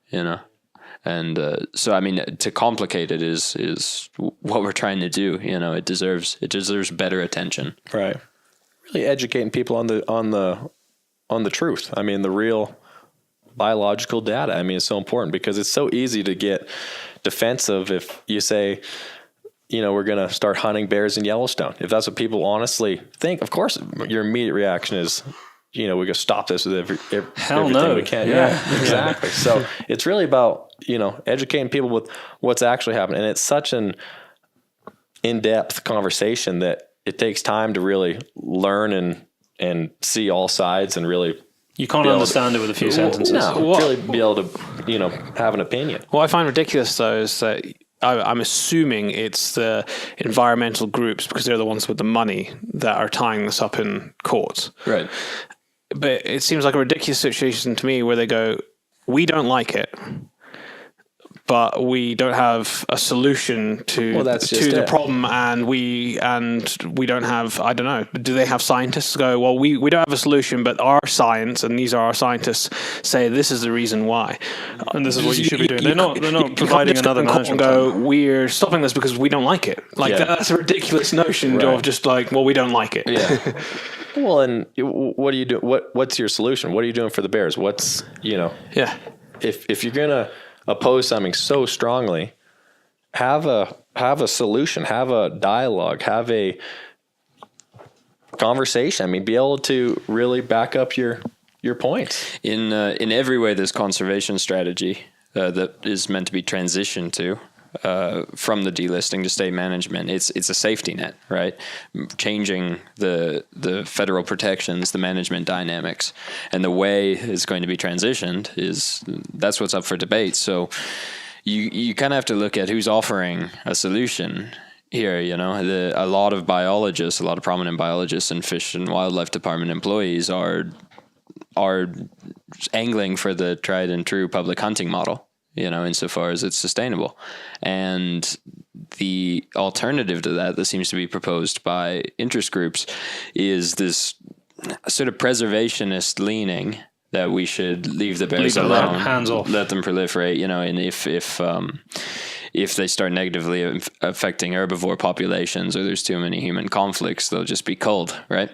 And so, I mean, to complicate it is what we're trying to do. It deserves better attention. Right. Really educating people on the truth. I mean, the real biological data. I mean, it's so important because it's so easy to get defensive if you say, we're going to start hunting bears in Yellowstone. If that's what people honestly think, of course, your immediate reaction is, we're going to stop this with everything we can. Yeah, exactly. So it's really about, educating people with what's actually happening. And it's such an in-depth conversation that it takes time to really learn and see all sides and really. You can't understand it with a few sentences. No, really be able to, have an opinion. What I find ridiculous, though, is that I'm assuming it's the environmental groups, because they're the ones with the money, that are tying this up in courts. Right. But it seems like a ridiculous situation to me where they go, we don't like it, but we don't have a solution to the problem, and we don't have, I don't know, do they have scientists go, well, we don't have a solution, but our science, and these are our scientists, say this is the reason why. And this is what you should be doing. They're not providing another management plan. We're stopping this because we don't like it. That's a ridiculous notion of just like, well, we don't like it. Yeah. Well, and what do you do? What's your solution? What are you doing for the bears? What's, Yeah. If you're going to oppose something so strongly, have a solution, have a dialogue, have a conversation. I mean, be able to really back up your points. In every way, this conservation strategy that is meant to be transitioned to from the delisting to state management, it's a safety net, right? Changing the federal protections, the management dynamics, and the way it's going to be transitioned that's what's up for debate. So you kind of have to look at who's offering a solution here. A lot of biologists, a lot of prominent biologists and Fish and Wildlife Department employees are angling for the tried and true public hunting model, insofar as it's sustainable. And the alternative to that seems to be proposed by interest groups is this sort of preservationist leaning that we should leave the bears Leave it alone, hands off. let them proliferate, and if they start negatively affecting herbivore populations or there's too many human conflicts, they'll just be culled, right?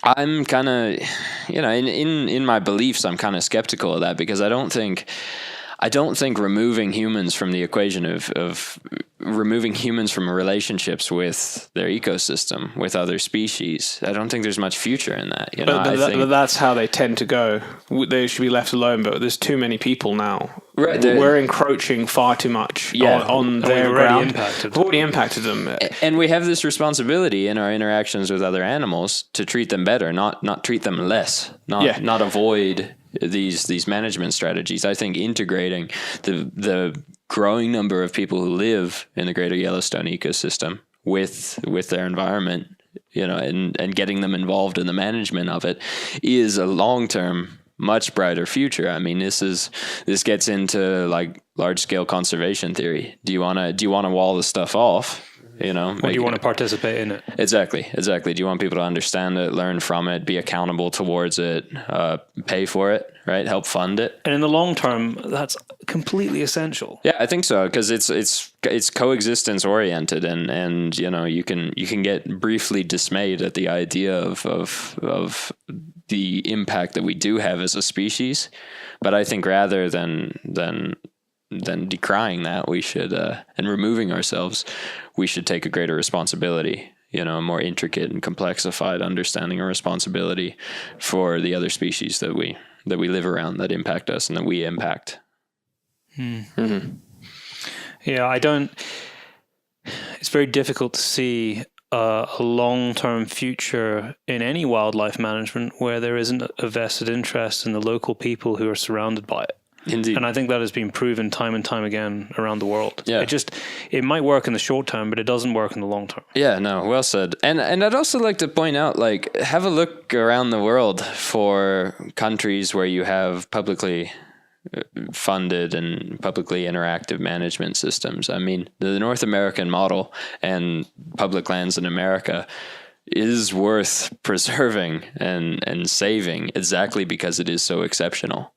I'm kind of, in my beliefs, I'm kind of skeptical of that, because I don't think removing humans from the equation of removing humans from relationships with their ecosystem, with other species, I don't think there's much future in that. But that's how they tend to go. They should be left alone, but there's too many people now. Right, we're encroaching far too much on their ground. We've already impacted them. And we have this responsibility in our interactions with other animals to treat them better, not treat them less, not avoid these management strategies. I think integrating the growing number of people who live in the greater Yellowstone ecosystem with their environment, and getting them involved in the management of it is a long-term, much brighter future. I mean, this gets into like large-scale conservation theory. Do you want to wall the stuff off? Or do you want to participate in it? Exactly. Do you want people to understand it, learn from it, be accountable towards it, pay for it, right? Help fund it? And in the long term, that's completely essential. Yeah, I think so, because it's coexistence oriented, and you can get briefly dismayed at the idea of the impact that we do have as a species, but I think rather than decrying that, we should and removing ourselves, we should take a greater responsibility, a more intricate and complexified understanding and responsibility for the other species that we live around, that impact us and that we impact. Mm-hmm. Yeah, it's very difficult to see a long-term future in any wildlife management where there isn't a vested interest in the local people who are surrounded by it. Indeed. And I think that has been proven time and time again around the world. Yeah. It might work in the short term, but it doesn't work in the long term. Yeah, no, well said. And I'd also like to point out, have a look around the world for countries where you have publicly funded and publicly interactive management systems. I mean, the North American model and public lands in America is worth preserving and saving exactly because it is so exceptional.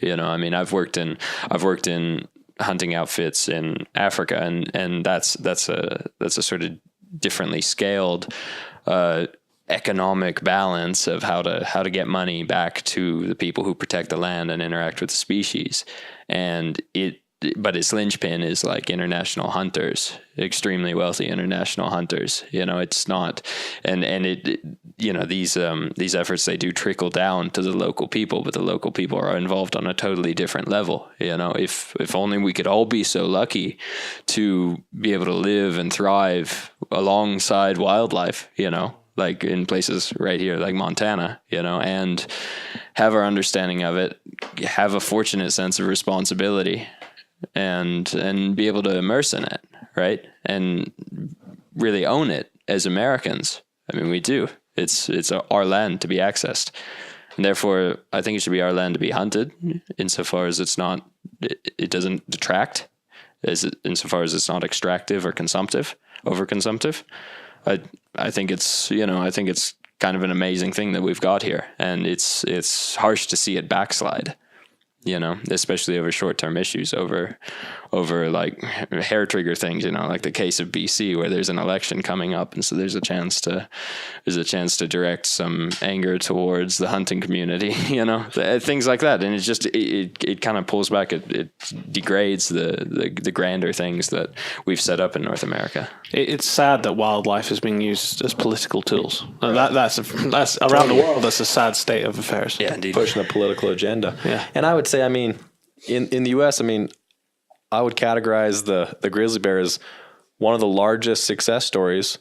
I mean, I've worked in hunting outfits in Africa, and that's a sort of differently scaled economic balance of how to get money back to the people who protect the land and interact with the species. But its linchpin is like international hunters, extremely wealthy international hunters. It's not, these efforts, they do trickle down to the local people, but the local people are involved on a totally different level. If only we could all be so lucky to be able to live and thrive alongside wildlife, like in places right here, like Montana, and have our understanding of it, have a fortunate sense of responsibility, and be able to immerse in it, right? And really own it as Americans. I mean, we do. It's our land to be accessed. And therefore, I think it should be our land to be hunted insofar as it doesn't detract, insofar as it's not extractive or overconsumptive. I think it's kind of an amazing thing that we've got here. And it's harsh to see it backslide. Especially over short-term issues, over like hair trigger things, like the case of BC, where there's an election coming up, and so there's a chance to direct some anger towards the hunting community, things like that, and it kind of pulls back, it degrades the grander things that we've set up in North America. It's sad that wildlife is being used as political tools. That's around the world. That's a sad state of affairs. Yeah, indeed. Pushing a political agenda. Yeah, and I would say, I mean, in the U.S., I mean, I would categorize the grizzly bear as one of the largest success stories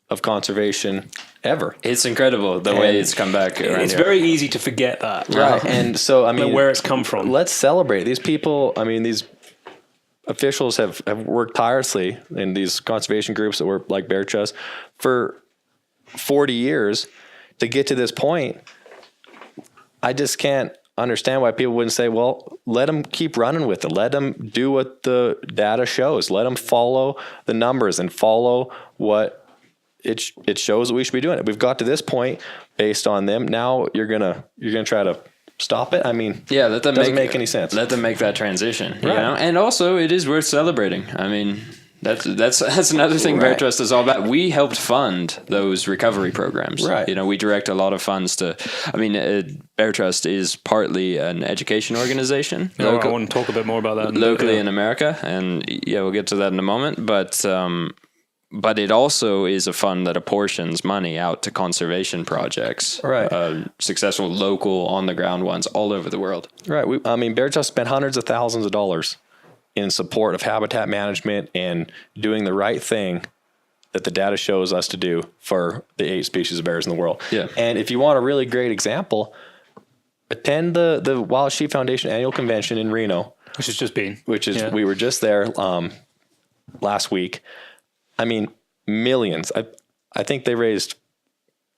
of conservation ever. It's incredible the way it's come back around It's here. very easy to forget that. Right. And so, I mean, where it's come from. Let's celebrate these people. I mean, these officials have worked tirelessly in these conservation groups that were like Bear Trust for 40 years to get to this point. I just can't understand why people wouldn't say, well, let them keep running with it. Let them do what the data shows. Let them follow the numbers and follow what it shows that we should be doing it. We've got to this point based on them. Now you're gonna try to stop it. I mean, yeah, let them doesn't make any sense. Let them make that transition, Right. you know. And also, it is worth celebrating. I mean, that's another thing Bear Right. Trust is all about. We helped fund those recovery programs. Right. You know, we direct a lot of funds to. I mean, Bear Trust is partly an education organization. I want to talk a bit more about that Locally in America, and yeah, we'll get to that in a moment. But it also is a fund that apportions money out to conservation projects, Right. Successful local on the ground ones all over the world. Right. Bear Trust spent hundreds of thousands of dollars in support of habitat management and doing the right thing that the data shows us to do for the 8 species of bears in the world. Yeah. And if you want a really great example, attend the Wild Sheep Foundation annual convention in Reno, which has just been. we were just there last week. I mean, millions. I think they raised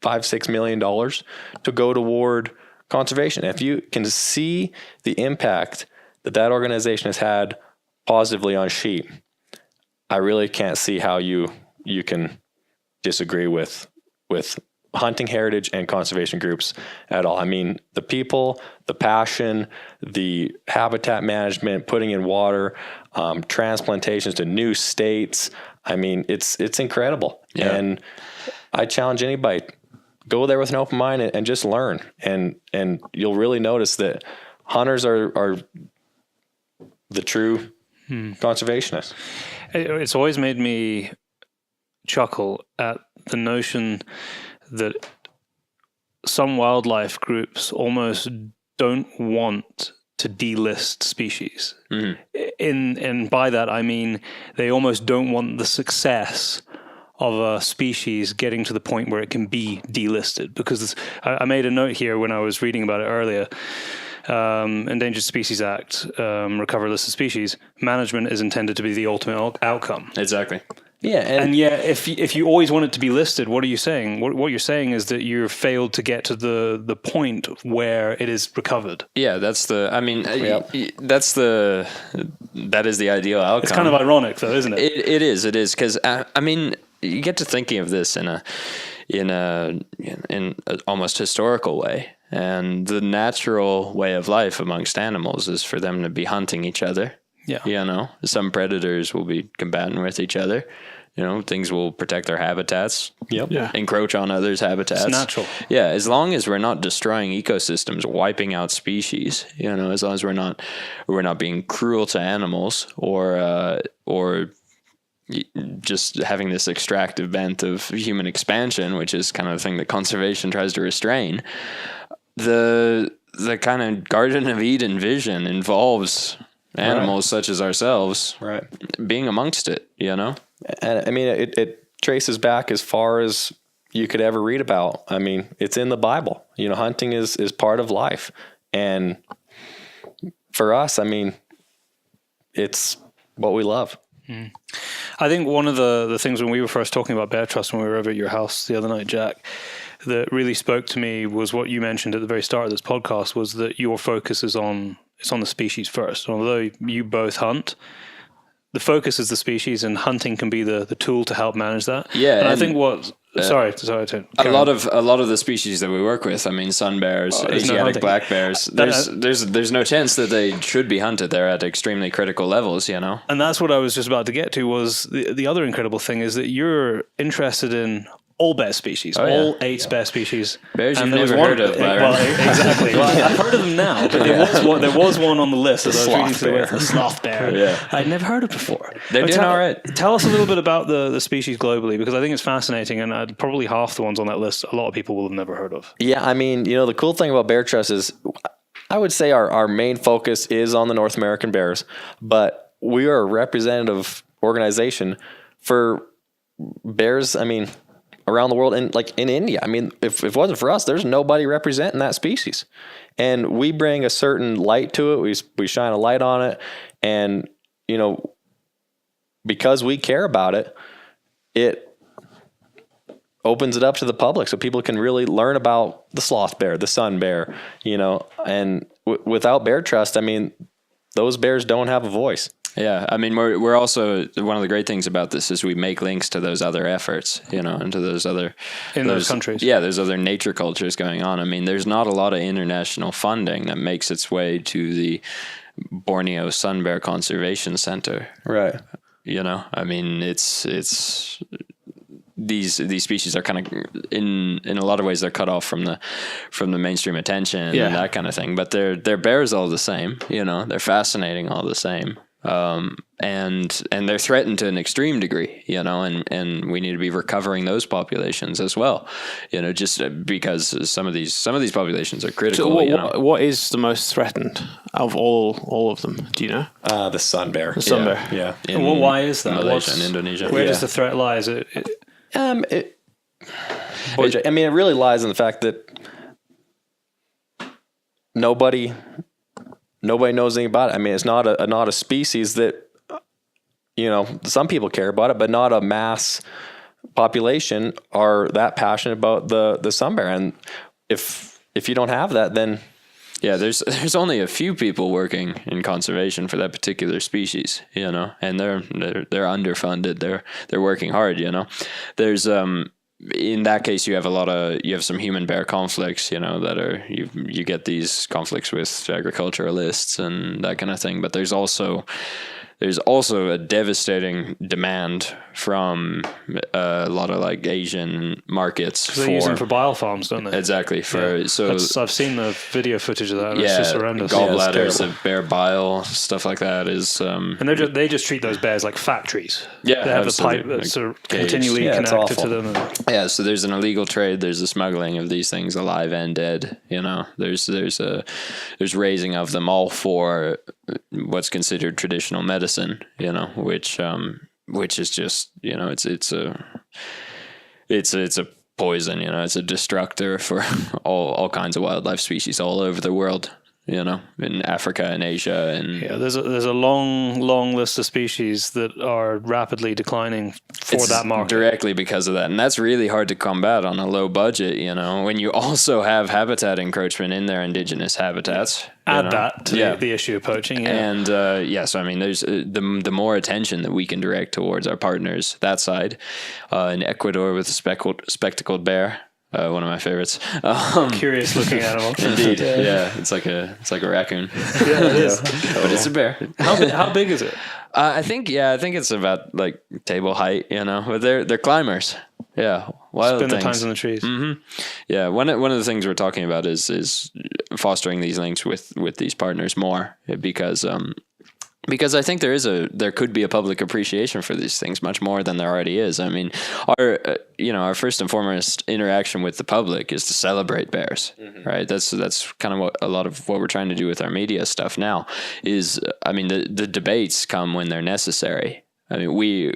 $5-6 million to go toward conservation. If you can see the impact that organization has had positively on sheep, I really can't see how you can disagree with hunting heritage and conservation groups at all. I mean, the people, the passion, the habitat management, putting in water, transplantations to new states. I mean, it's incredible. Yeah. And I challenge anybody, go there with an open mind and just learn. And you'll really notice that hunters are the true conservationists. It's always made me chuckle at the notion that some wildlife groups almost don't want to delist species. And by that, I mean they almost don't want the success of a species getting to the point where it can be delisted. Because I made a note here when I was reading about it earlier. Endangered Species Act, recover listed species, management is intended to be the ultimate outcome. Exactly. Yeah. And yet, if you always want it to be listed, what are you saying? What you're saying is that you've failed to get to the point where it is recovered. Yeah, that is the ideal outcome. It's kind of ironic, though, isn't it? It is, because I mean, you get to thinking of this in an almost historical way. And the natural way of life amongst animals is for them to be hunting each other. Yeah. You know, some predators will be combating with each other. You know, things will protect their habitats. Yep. Yeah. Encroach on others' habitats. It's natural. Yeah, as long as we're not destroying ecosystems, wiping out species. You know, as long as we're not being cruel to animals or just having this extractive bent of human expansion, which is kind of the thing that conservation tries to restrain. The kind of Garden of Eden vision involves animals such as ourselves being amongst it, you know? And I mean, it traces back as far as you could ever read about. I mean, it's in the Bible. You know, hunting is part of life. And for us, I mean, it's what we love. I think one of the things when we were first talking about Bear Trust when we were over at your house the other night, Jack, that really spoke to me was what you mentioned at the very start of this podcast, was that your focus is on the species first. Although you both hunt, the focus is the species, and hunting can be the tool to help manage that. Yeah, and I think sorry to a lot of the species that we work with, I mean, sun bears, Asiatic black bears, there's no chance that they should be hunted. They're at extremely critical levels, you know. And that's what I was just about to get to. Was the other incredible thing is that you're interested in all bear species, all 8 bear species. Bears and you've never heard of, Byron. Well, exactly. Well, I've heard of them now, but there was one on the list that I was reading through with, the sloth bear. Yeah. I'd never heard of before. They're doing all right. Tell us a little bit about the species globally, because I think it's fascinating, and probably half the ones on that list, a lot of people will have never heard of. Yeah, I mean, you know, the cool thing about Bear Trust is I would say our main focus is on the North American bears, but we are a representative organization for bears, I mean, around the world, and like in India. I mean, if it wasn't for us, there's nobody representing that species. And we bring a certain light to it. We shine a light on it. And, you know, because we care about it, it opens it up to the public so people can really learn about the sloth bear, the sun bear, you know. And without Bear Trust, I mean, those bears don't have a voice. Yeah, I mean, we're also, one of the great things about this is we make links to those other efforts, and to those other in those countries. Yeah, there's other nature cultures going on. I mean, there's not a lot of international funding that makes its way to the Borneo Sun Bear Conservation Center. Right. I mean, it's these species are kind of in a lot of ways they're cut off from the mainstream attention and that kind of thing. But they're bears all the same. They're fascinating all the same. And they're threatened to an extreme degree, and we need to be recovering those populations as well, just because some of these populations are critical. So what is the most threatened of all of them? Do you know? The sun bear. The sun bear. Yeah. Well, why is that? Malaysia and Indonesia. Where does the threat lie? Is it? It really lies in the fact that nobody knows anything about it. I mean, it's not a species that, some people care about it, but not a mass population are that passionate about the sun bear. And if you don't have that, then yeah, there's only a few people working in conservation for that particular species, and they're underfunded. They're working hard, There's in that case, you have some human bear conflicts, that are you get these conflicts with agriculturalists and that kind of thing. But there's also a devastating demand from a lot of like Asian markets. They use them for biofarms, don't they? Exactly. I've seen the video footage of that. And it's just horrendous. Gallbladders of bear bile, stuff like that is. And they just treat those bears like factories. Yeah, they have absolutely. a pipe that's sort of Caged. continually connected to them. Yeah, so there's an illegal trade. There's the smuggling of these things, alive and dead. There's raising of them all for what's considered traditional medicine. Which is just it's a poison. It's a destructor for all kinds of wildlife species all over the world. In Africa and Asia, and there's a long list of species that are rapidly declining for that market directly because of that, and that's really hard to combat on a low budget. When you also have habitat encroachment in their indigenous habitats. Add that to the issue of poaching, and so I mean, there's the more attention that we can direct towards our partners that side. In Ecuador with the spectacled bear. One of my favorites. Curious looking animal. Indeed. Yeah. It's like a raccoon. Yeah, it is. But it's a bear. How big is it? I think it's about like table height, but they're climbers. Yeah. Wild Spend things. the times in the trees. Mm-hmm. Yeah. One of the things we're talking about is fostering these links with these partners more because I think there could be a public appreciation for these things much more than there already is. I mean, our first and foremost interaction with the public is to celebrate bears, right? That's kind of a lot of what we're trying to do with our media stuff now is, I mean, the debates come when they're necessary. I mean, we're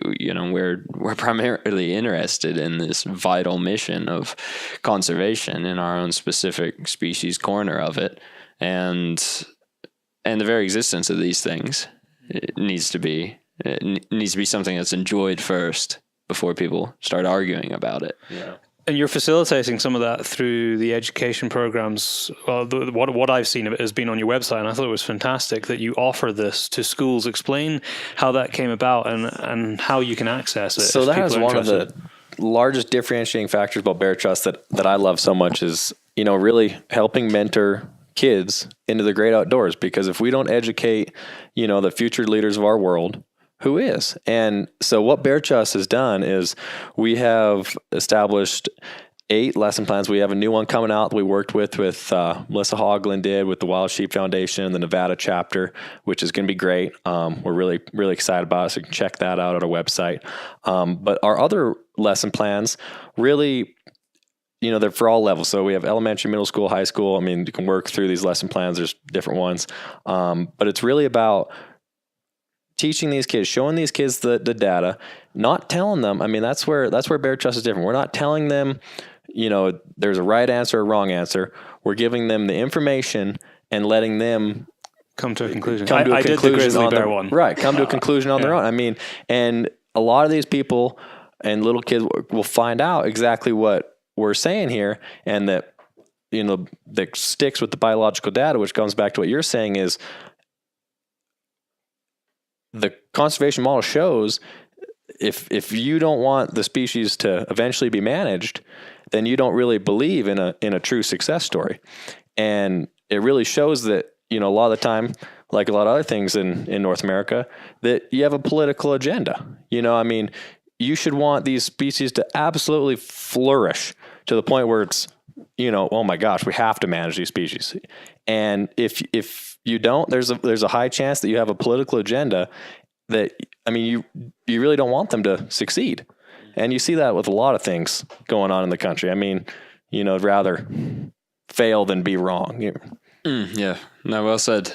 primarily interested in this vital mission of conservation in our own specific species corner of it. And the very existence of these things, it needs to be something that's enjoyed first before people start arguing about it. Yeah. And you're facilitating some of that through the education programs. Well, what I've seen of it has been on your website, and I thought it was fantastic that you offer this to schools. Explain how that came about and how you can access it. So that is one of the largest differentiating factors about Bear Trust that I love so much is, really helping mentor kids into the great outdoors, because if we don't educate, the future leaders of our world, who is? And so what Bear Trust has done is we have established 8 lesson plans. We have a new one coming out that we worked with Melissa Hoagland did with the Wild Sheep Foundation and the Nevada chapter, which is going to be great. We're really, really excited about it. So you can check that out at our website. But our other lesson plans really, they're for all levels. So we have elementary, middle school, high school. I mean, you can work through these lesson plans. There's different ones. But it's really about teaching these kids, showing these kids the data, not telling them. I mean, that's where Bear Trust is different. We're not telling them, there's a right answer or wrong answer. We're giving them the information and letting them come to a conclusion. I did the Grizzly Bear one. Right. Come to a conclusion on their own. I mean, and a lot of these people and little kids will find out exactly what we're saying here, and that, that sticks with the biological data, which comes back to what you're saying is, the conservation model shows if you don't want the species to eventually be managed, then you don't really believe in a true success story. And it really shows that, a lot of the time, like a lot of other things in North America, that you have a political agenda. You should want these species to absolutely flourish to the point where it's, oh my gosh, we have to manage these species. And if you don't, there's a high chance that you have a political agenda that, you really don't want them to succeed. And you see that with a lot of things going on in the country. I'd rather fail than be wrong. Yeah, no, well said.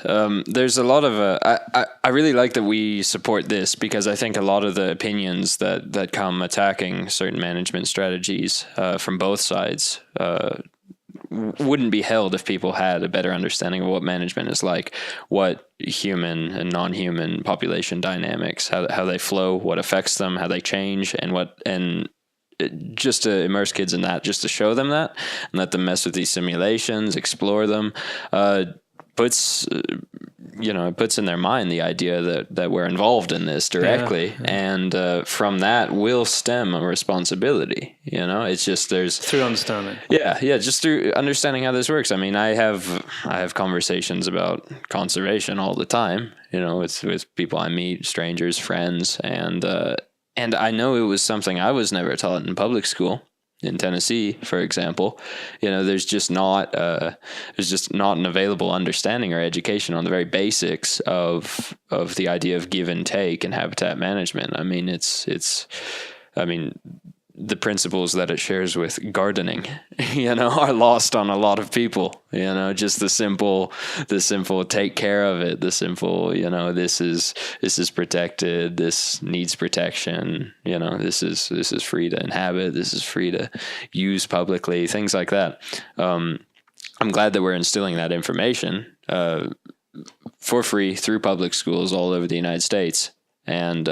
There's a lot of, I really like that we support this, because I think a lot of the opinions that come attacking certain management strategies from both sides wouldn't be held if people had a better understanding of what management is like, what human and non-human population dynamics, how they flow, what affects them, how they change, and just to immerse kids in that, just to show them that and let them mess with these simulations, explore them, puts in their mind the idea that we're involved in this directly. And from that will stem a responsibility. It's just through understanding. Just through understanding how this works. I have conversations about conservation all the time, with people I meet, strangers, friends, and I know it was something I was never taught in public school in Tennessee, for example. There's just not an available understanding or education on the very basics of the idea of give and take and habitat management. The principles that it shares with gardening, are lost on a lot of people. Just the simple take care of it, the simple, this is protected, this needs protection, this is free to inhabit, this is free to use publicly, things like that. I'm glad that we're instilling that information for free through public schools all over the United States. And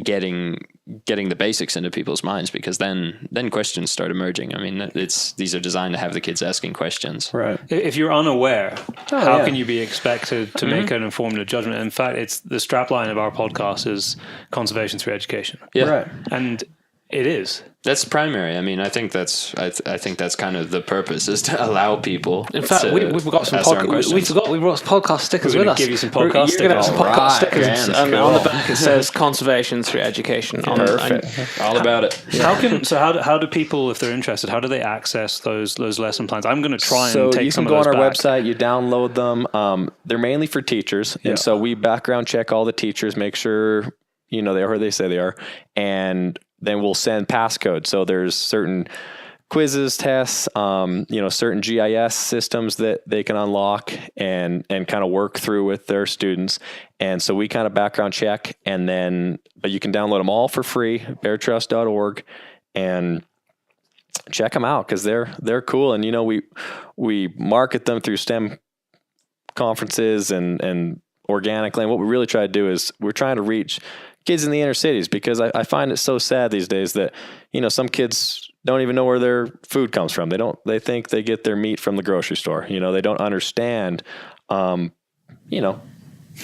getting the basics into people's minds, because then questions start emerging. These are designed to have the kids asking questions. Right. If you're unaware, how can you be expected to make an informed judgment? In fact, it's the strapline of our podcast is conservation through education. Yeah. Right. And it is. That's primary. I think that's kind of the purpose, is to allow people. In fact, we've got some we brought podcast stickers with us. Give you some podcast stickers. You're going to have some podcast stickers, and cool. on the back it says conservation through education. Perfect. All about it. How do people, if they're interested, how do they access those lesson plans? I'm going to try and take some of those back. So you can go on our website, you download them. They're mainly for teachers, and so we background check all the teachers, make sure they are who they say they are, and then we'll send passcodes. So there's certain quizzes, tests, certain GIS systems that they can unlock and kind of work through with their students. And so we kind of background check, but you can download them all for free, beartrust.org, and check them out, because they're cool. And, we market them through STEM conferences and organically. And what we really try to do is we're trying to reach kids in the inner cities, because I find it so sad these days that, some kids don't even know where their food comes from. They think they get their meat from the grocery store. They don't understand, the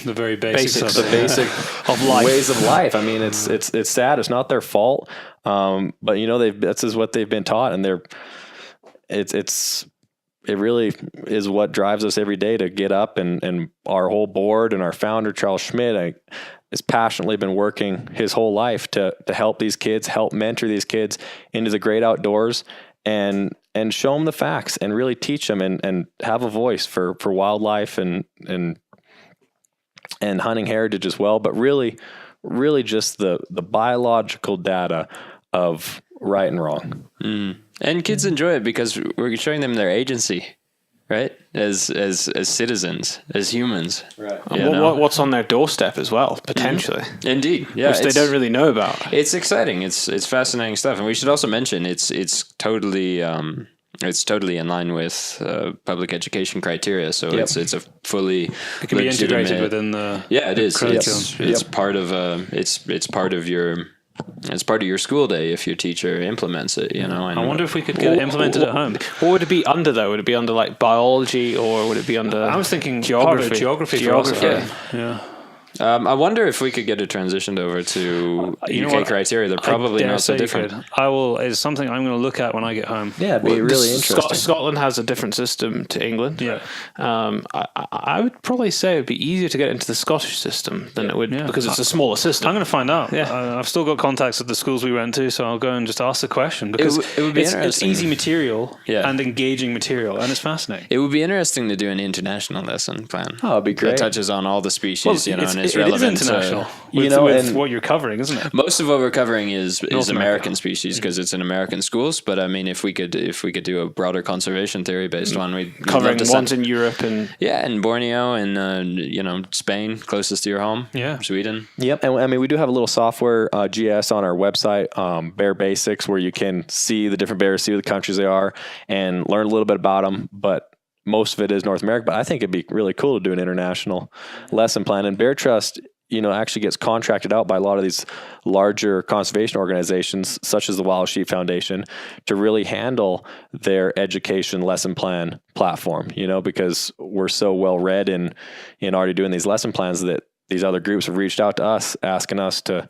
very basics the basic of life. Ways of life. It's sad. It's not their fault. But this is what they've been taught, and it really is what drives us every day to get up, and our whole board and our founder, Charles Schmidt, has passionately been working his whole life to help these kids, help mentor these kids into the great outdoors, and show them the facts, and really teach them and have a voice for wildlife and hunting heritage as well. But really just the biological data of right and wrong. And kids enjoy it because we're showing them their agency, right? As citizens, as humans. Right. What's on their doorstep as well, potentially. Indeed. Yeah. Which they don't really know about. It's exciting. It's fascinating stuff. And we should also mention it's totally in line with public education criteria. So it's a fully it can be integrated within the it is. curriculum. It's part of it's part of your school day if your teacher implements it, I wonder if we could get it implemented at home. What would it be under, though? Would it be under like biology, or would it be under I was thinking geography? Geography. Yeah. I wonder if we could get it transitioned over to UK criteria. They're probably not so different. It's something I'm going to look at when I get home. Yeah, it'd be really interesting. Scotland has a different system to England. Yeah. I would probably say it would be easier to get into the Scottish system than it would because it's a smaller system. I'm going to find out. Yeah. I've still got contacts at the schools we went to, so I'll go and just ask the question because it would be it's interesting. easy material Yeah. and engaging material, and it's fascinating. It would be interesting to do an international lesson plan. Oh, it'd be great. That touches on all the species, and it's it is relevant international. With and what you're covering, isn't it? most of what we're covering is America. American species because it's in American schools. But I mean, if we could do a broader conservation theory based one, we'd covering love to ones in Europe and in Borneo and Spain, closest to your home. Yeah. Sweden. Yep, and I mean we do have a little software GS on our website, Bear Basics, where you can see the different bears, see what countries they are, and learn a little bit about them. But most of it is North America. But I think it'd be really cool to do an international lesson plan. And Bear Trust, actually gets contracted out by a lot of these larger conservation organizations, such as the Wild Sheep Foundation, to really handle their education lesson plan platform, because we're so well read in already doing these lesson plans that these other groups have reached out to us asking us to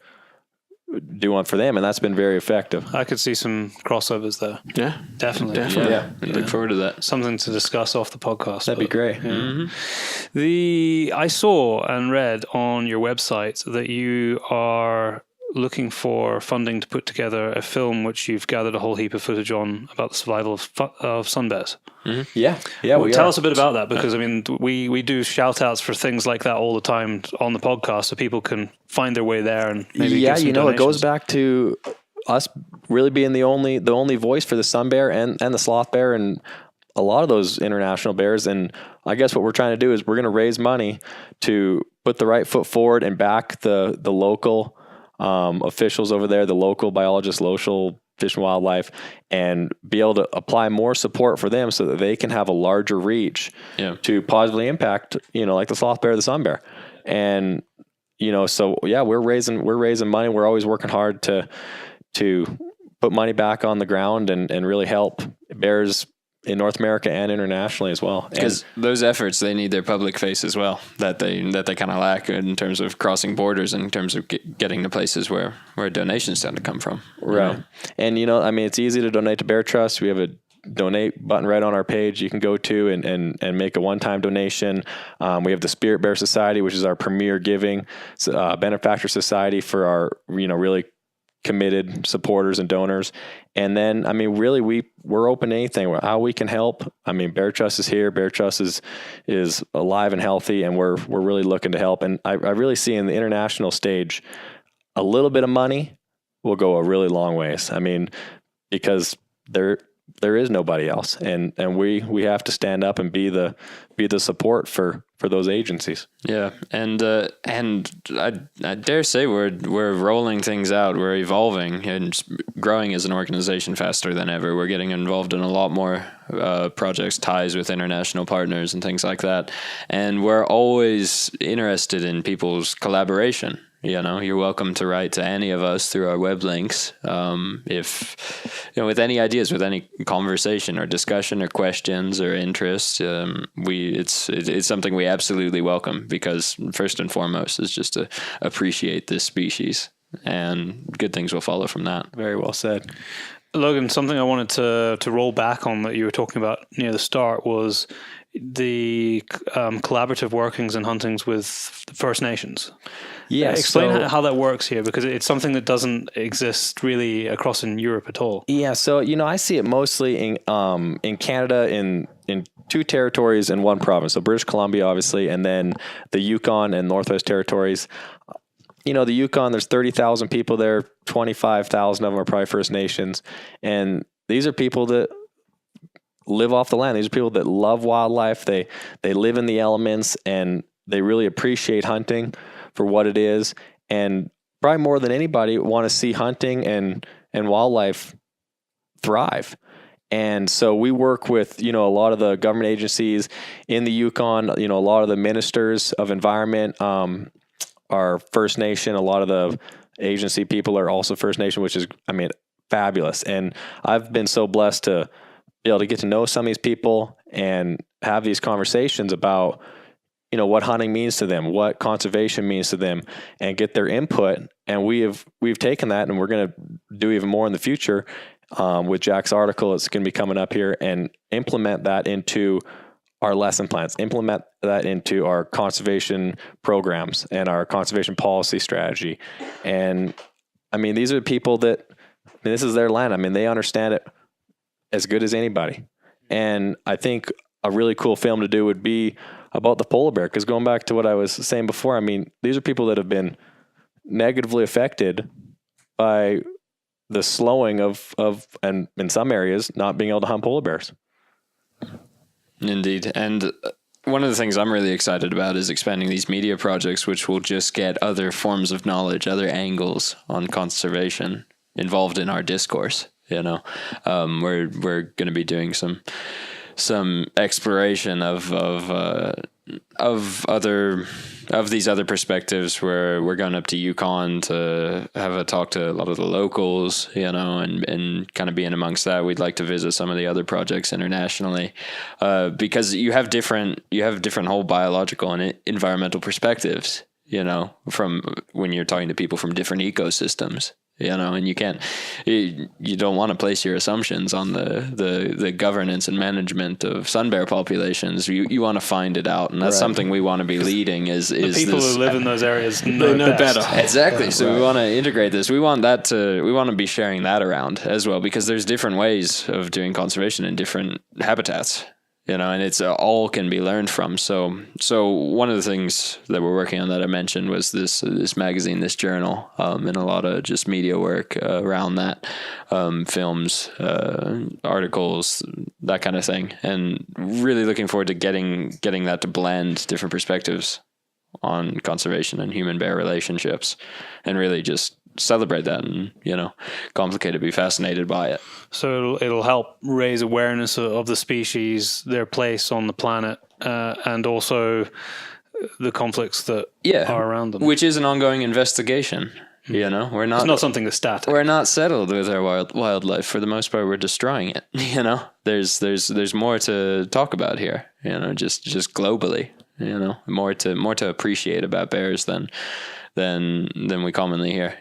do one for them, and that's been very effective. I could see some crossovers there. yeah, Definitely. Yeah. I look forward to that. Something to discuss off the podcast. That'd be great. I saw and read on your website that you are looking for funding to put together a film which you've gathered a whole heap of footage on about the survival of sun bears. Yeah. Tell us a bit about that, because I mean we do shout outs for things like that all the time on the podcast, so people can find their way there and maybe give some it donations. goes back to us really being the only voice for the sun bear and the sloth bear and a lot of those international bears. And I guess what we're trying to do is we're going to raise money to put the right foot forward and back the local officials over there, the local biologists, local Fish and Wildlife, and be able to apply more support for them so that they can have a larger reach to positively impact, like the sloth bear, the sun bear. And, we're raising money. We're always working hard to put money back on the ground and really help bears in North America and internationally as well. Because those efforts, they need their public face as well, that they kind of lack in terms of crossing borders and in terms of getting to places where donations tend to come from. Right. And, it's easy to donate to Bear Trust. We have a donate button right on our page you can go to and make a one-time donation. We have the Spirit Bear Society, which is our premier giving benefactor society for our, really committed supporters and donors. And then, really we're open to anything, how we can help. Bear Trust is here. Bear Trust is alive and healthy, and we're really looking to help. And I really see in the international stage, a little bit of money will go a really long ways. Because there is nobody else, and we have to stand up and be the support for those agencies. Yeah, and I dare say we're rolling things out. We're evolving and growing as an organization faster than ever. We're getting involved in a lot more projects, ties with international partners and things like that. And we're always interested in people's collaboration. You're welcome to write to any of us through our web links. If with any ideas, with any conversation or discussion or questions or interests, it's something we absolutely welcome, because first and foremost is just to appreciate this species, and good things will follow from that. Very well said. Logan, something I wanted to roll back on that you were talking about near the start was the collaborative workings and huntings with the First Nations. Yes. Explain how that works here, because it's something that doesn't exist really across in Europe at all. Yeah. So, I see it mostly in Canada, in two territories and one province. So British Columbia, obviously, and then the Yukon and Northwest Territories. The Yukon, there's 30,000 people there. 25,000 of them are probably First Nations. And these are people that live off the land. These are people that love wildlife. They live in the elements, and they really appreciate hunting for what it is. And probably more than anybody want to see hunting and wildlife thrive. And so we work with, a lot of the government agencies in the Yukon. A lot of the ministers of environment are First Nation. A lot of the agency people are also First Nation, which is, fabulous. And I've been so blessed to be able to get to know some of these people and have these conversations about, what hunting means to them, what conservation means to them, and get their input. And we've taken that, and we're going to do even more in the future with Jack's article. It's going to be coming up here, and implement that into our lesson plans, implement that into our conservation programs and our conservation policy strategy. And I mean, these are people that, this is their land. I mean, they understand it as good as anybody. And I think a really cool film to do would be about the polar bear. Because going back to what I was saying before, I mean, these are people that have been negatively affected by the slowing of and in some areas, not being able to hunt polar bears. Indeed. And one of the things I'm really excited about is expanding these media projects, which will just get other forms of knowledge, other angles on conservation involved in our discourse. We're going to be doing some exploration of these other perspectives, where we're going up to Yukon to have a talk to a lot of the locals, and kind of being amongst that. We'd like to visit some of the other projects internationally, because you have different whole biological and environmental perspectives, from when you're talking to people from different ecosystems. And you don't want to place your assumptions on the governance and management of sun bear populations. You want to find it out, and that's something we want to be leading. Is the people who live in those areas know better. Exactly. So we want to integrate this. We want to be sharing that around as well, because there's different ways of doing conservation in different habitats. And it's all can be learned from. So one of the things that we're working on that I mentioned was this magazine, this journal, and a lot of just media work around that, films, articles, that kind of thing, and really looking forward to getting that to blend different perspectives on conservation and human bear relationships, and really just celebrate that and, complicate it, be fascinated by it. So it'll help raise awareness of the species, their place on the planet, and also the conflicts that are around them. Which is an ongoing investigation. We're not. It's not something that's static. We're not settled with our wildlife. For the most part, we're destroying it. There's more to talk about here. Just globally. More to appreciate about bears than we commonly hear.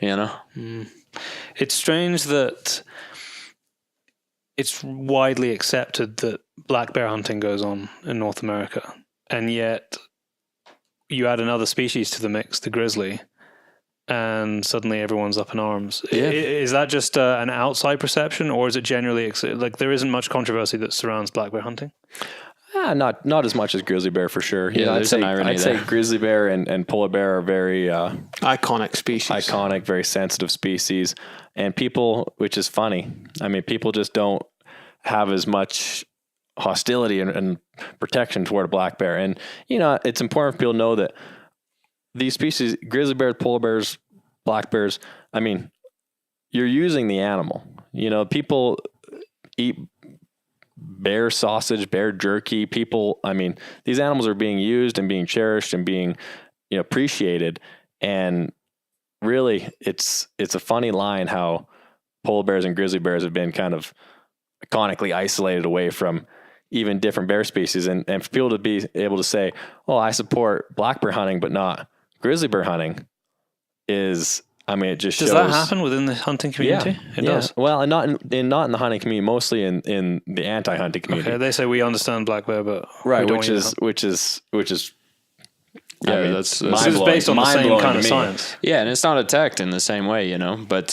It's strange that it's widely accepted that black bear hunting goes on in North America, and yet you add another species to the mix, the grizzly, and suddenly everyone's up in arms. Yeah. Is that just an outside perception, or is it generally like there isn't much controversy that surrounds black bear hunting? Not as much as grizzly bear, for sure. There's an irony there. I'd say grizzly bear and polar bear are very iconic species. Iconic, very sensitive species. And people, which is funny, I mean, people just don't have as much hostility and protection toward a black bear. And, it's important for people to know that these species, grizzly bears, polar bears, black bears, I mean, you're using the animal. People eat bear sausage, bear jerky. People, I mean, these animals are being used and being cherished and being, appreciated. And really, it's a funny line how polar bears and grizzly bears have been kind of iconically isolated away from even different bear species. And for people to be able to say, "Oh, I support black bear hunting, but not grizzly bear hunting," is, I mean, it just does shows. That happen within the hunting community? Yeah, it does. Well, and not in the hunting community, mostly in the anti-hunting community. Okay, they say we understand black bear, but right, which is. Yeah, I mean, that's this is based on the same kind of science. Yeah, and it's not attacked in the same way, but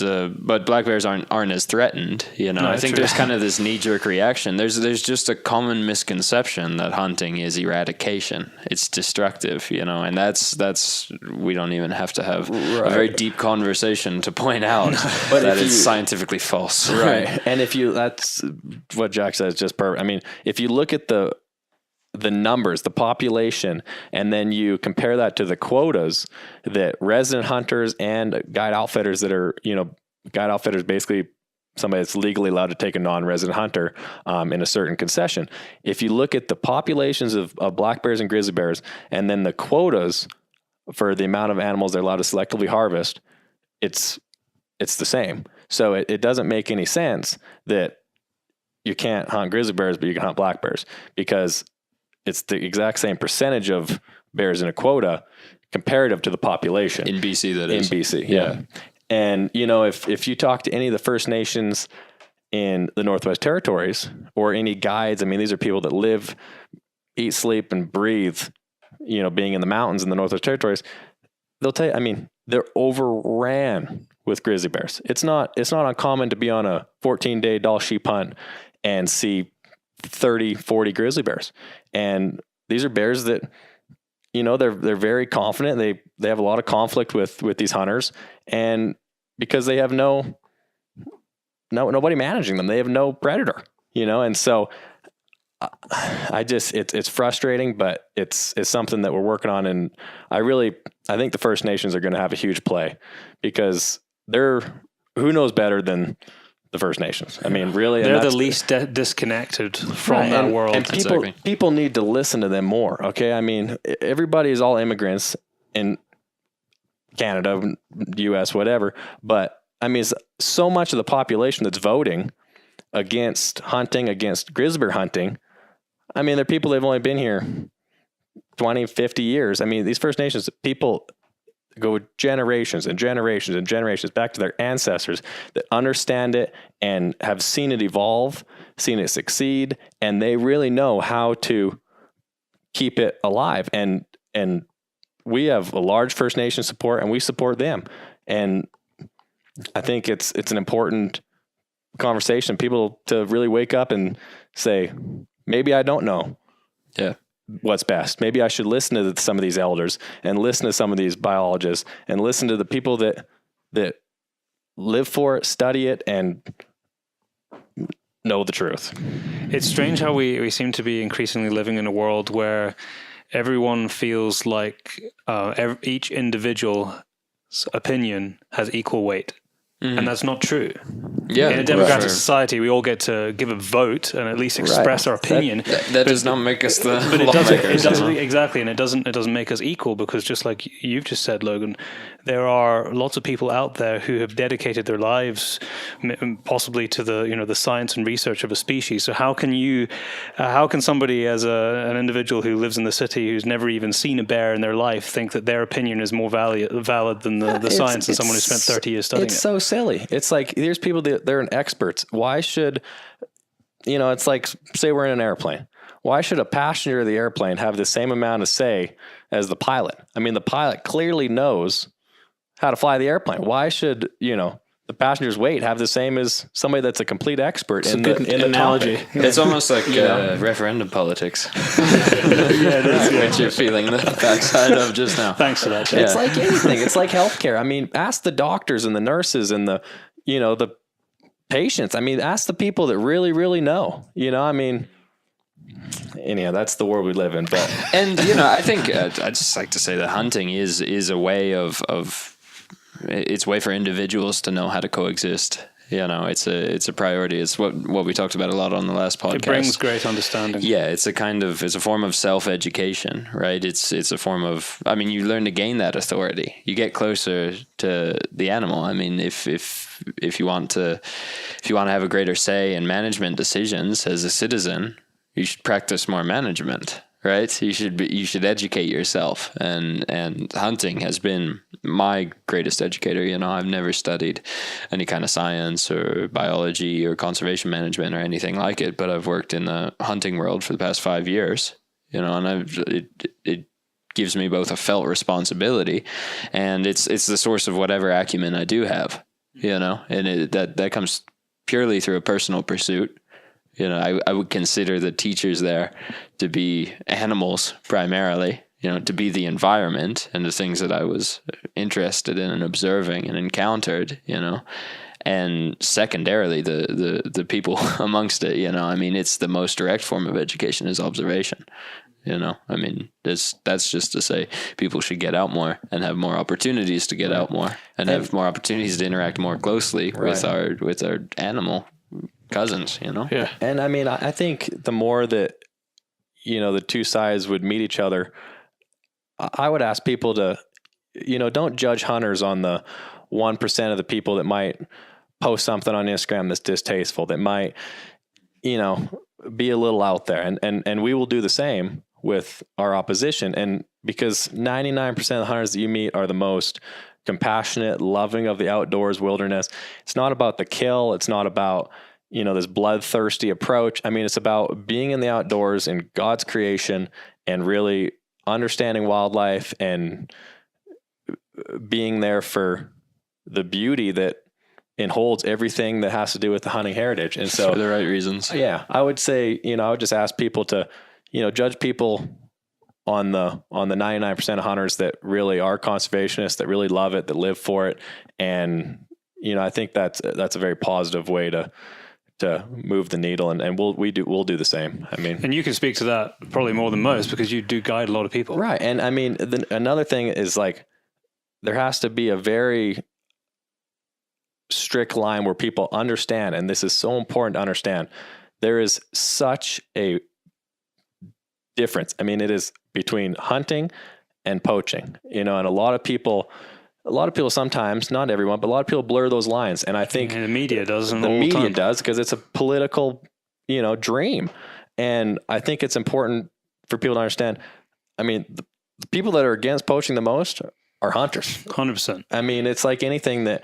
black bears aren't as threatened, No, I think there's kind of this knee-jerk reaction. There's just a common misconception that hunting is eradication. It's destructive, and that's we don't even have to have a very deep conversation to point out but that it's scientifically false. Right. And that's what Jack says, just perfect. I mean, if you look at the numbers, the population, and then you compare that to the quotas that resident hunters and guide outfitters that are, guide outfitters, basically somebody that's legally allowed to take a non-resident hunter in a certain concession. If you look at the populations of black bears and grizzly bears, and then the quotas for the amount of animals they're allowed to selectively harvest, it's the same. So it doesn't make any sense that you can't hunt grizzly bears, but you can hunt black bears, because it's the exact same percentage of bears in a quota comparative to the population. In BC, that In is. BC, yeah. And, you know, if you talk to any of the First Nations in the Northwest Territories or any guides, I mean, these are people that live, eat, sleep, and breathe, you know, being in the mountains in the Northwest Territories, they'll tell you, I mean, they're overran with grizzly bears. It's not uncommon to be on a 14-day Dall sheep hunt and see 30, 40 grizzly bears. And these are bears that, you know, they're very confident. They have a lot of conflict with these hunters, and because they have nobody managing them, they have no predator, you know. And so it's frustrating, but it's something that we're working on. And I think the First Nations are going to have a huge play, because who knows better than the First Nations? I mean, really, they're the least disconnected from that world. And people need to listen to them more. Okay. I mean, everybody is all immigrants in Canada, US, whatever. But I mean, it's so much of the population that's voting against hunting, against grizzly bear hunting. I mean, they're people that have only been here 20, 50 years. I mean, these First Nations people go generations and generations and generations back to their ancestors that understand it and have seen it evolve, seen it succeed, and they really know how to keep it alive. And we have a large First Nation support, and we support them. And I think it's an important conversation, people to really wake up and say, maybe I don't know. Yeah. What's best. Maybe I should listen to some of these elders and listen to some of these biologists and listen to the people that live for it, study it, and know the truth. It's strange how we seem to be increasingly living in a world where everyone feels like each individual's opinion has equal weight. And that's not true. Yeah, in a democratic society, we all get to give a vote and at least express our opinion. That does not make us the but lawmakers. Exactly, and it doesn't make us equal, because just like you've just said, Logan, there are lots of people out there who have dedicated their lives possibly to the science and research of a species. So how can somebody as an individual who lives in the city who's never even seen a bear in their life think that their opinion is more valid than the science and someone who spent 30 years studying it? It's so silly. It's like, there's people that they're experts. Why should, it's like, say we're in an airplane. Why should a passenger of the airplane have the same amount of say as the pilot? I mean, the pilot clearly knows how to fly the airplane. Why should, the passenger's weight have the same as somebody that's a complete expert in the analogy? Topic? It's almost like referendum politics. Yeah, it is. Yeah. Which you're feeling the backside of just now. Thanks for that. It's like anything. It's like healthcare. I mean, ask the doctors and the nurses and the patients. I mean, ask the people that really, really know. I mean, anyhow, that's the world we live in. But I think I'd just like to say that hunting is a way of it's a way for individuals to know how to coexist. It's a priority. It's what we talked about a lot on the last podcast. It brings great understanding. Yeah, it's a form of self-education, right? It's a form of, I mean, you learn to gain that authority. You get closer to the animal. I mean, if you want to have a greater say in management decisions as a citizen, you should practice more management. Right? You should educate yourself, and hunting has been my greatest educator. I've never studied any kind of science or biology or conservation management or anything like it, but I've worked in the hunting world for the past 5 years, and it gives me both a felt responsibility, and it's the source of whatever acumen I do have, and that comes purely through a personal pursuit. I would consider the teachers there to be animals primarily, to be the environment and the things that I was interested in and observing and encountered, and secondarily the people amongst it, I mean, it's the most direct form of education is observation. I mean, that's just to say people should get out more and have more opportunities to get out more and have more opportunities to interact more closely with our animal cousins, Yeah. And I mean, I think the more that, the two sides would meet each other, I would ask people to, don't judge hunters on the 1% of the people that might post something on Instagram that's distasteful, that might, be a little out there, and we will do the same. with our opposition. And because 99% of the hunters that you meet are the most compassionate, loving of the outdoors, wilderness. It's not about the kill. It's not about, this bloodthirsty approach. I mean, it's about being in the outdoors in God's creation and really understanding wildlife and being there for the beauty that enholds everything that has to do with the hunting heritage. And so, for the right reasons. Yeah, I would say, I would just ask people to, judge people on the 99% of hunters that really are conservationists, that really love it, that live for it. And, I think that's a very positive way to move the needle, and we'll do the same. I mean, and you can speak to that probably more than most because you do guide a lot of people. Right. And I mean, another thing is like, there has to be a very strict line where people understand, and this is so important to understand, there is such a difference. I mean, it is between hunting and poaching, and a lot of people sometimes, not everyone, but a lot of people blur those lines. And I think the media does. The media does, because it's a political, dream. And I think it's important for people to understand. I mean, the people that are against poaching the most are hunters. 100%. I mean, it's like anything that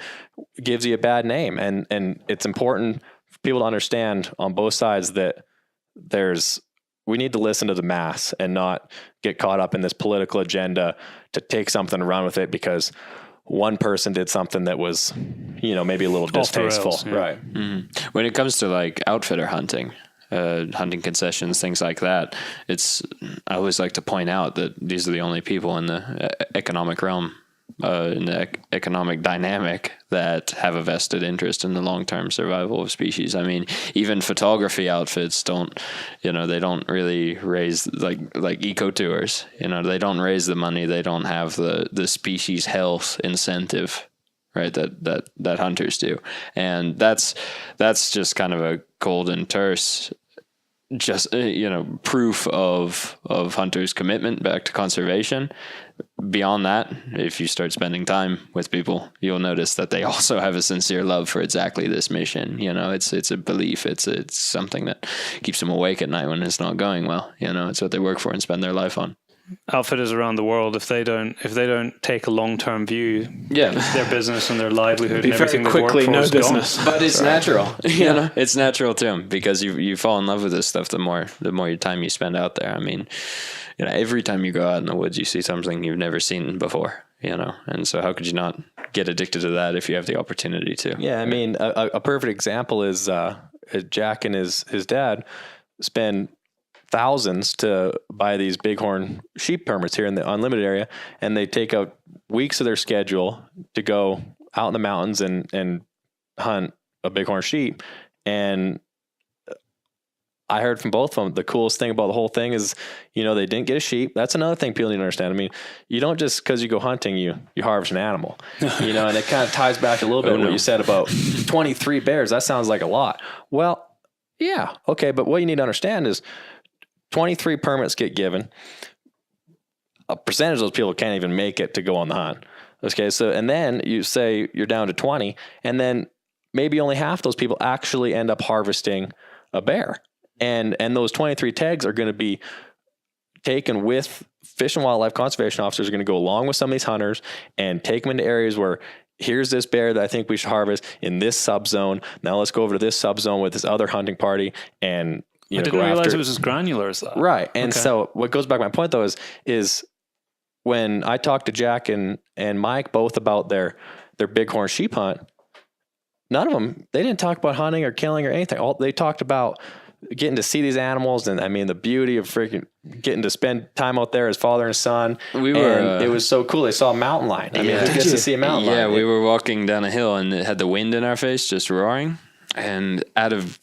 gives you a bad name, and it's important for people to understand on both sides that we need to listen to the mass and not get caught up in this political agenda to take something and run with it because one person did something that was, maybe a little distasteful. Rails, yeah. Right. Mm-hmm. When it comes to like outfitter hunting, hunting concessions, things like that, I always like to point out that these are the only people in the economic realm, in the economic dynamic, that have a vested interest in the long-term survival of species. I mean, even photography outfits they don't really raise like eco tours, they don't raise the money. They don't have the species health incentive, right? That hunters do. And that's just kind of a golden terse, just, proof of hunters' commitment back to conservation. Beyond that, if you start spending time with people, you'll notice that they also have a sincere love for exactly this mission. It's a belief. It's something that keeps them awake at night when it's not going well. It's what they work for and spend their life on. Outfitters around the world, if they don't take a long-term view, yeah, their business and their livelihood Be and everything very quickly no business. But it's natural. It's natural to them because you fall in love with this stuff the more time you spend out there. I mean, every time you go out in the woods, you see something you've never seen before. And so how could you not get addicted to that if you have the opportunity to? Yeah, I mean, a perfect example is Jack and his dad spend thousands to buy these bighorn sheep permits here in the unlimited area, and they take out weeks of their schedule to go out in the mountains and hunt a bighorn sheep. And I heard from both of them, the coolest thing about the whole thing is, they didn't get a sheep. That's another thing people need to understand. I mean, you don't just, because you go hunting, you harvest an animal, and it kind of ties back a little bit what you said about 23 bears. That sounds like a lot. Well, yeah. Okay. But what you need to understand is 23 permits get given. A percentage of those people can't even make it to go on the hunt. Okay. So, and then you say you're down to 20, and then maybe only half those people actually end up harvesting a bear. And those 23 tags are going to be taken with Fish and Wildlife Conservation officers are going to go along with some of these hunters and take them into areas where here's this bear that I think we should harvest in this subzone. Now let's go over to this subzone with this other hunting party and, I didn't realize it was as granular as that. Right. And so what goes back to my point though is when I talked to Jack and Mike both about their bighorn sheep hunt, none of them, they didn't talk about hunting or killing or anything. They talked about getting to see these animals, and I mean the beauty of freaking getting to spend time out there as father and son. It was so cool. They saw a mountain lion. I mean, who gets to see a mountain lion? Yeah, we were walking down a hill and it had the wind in our face, just roaring, and out of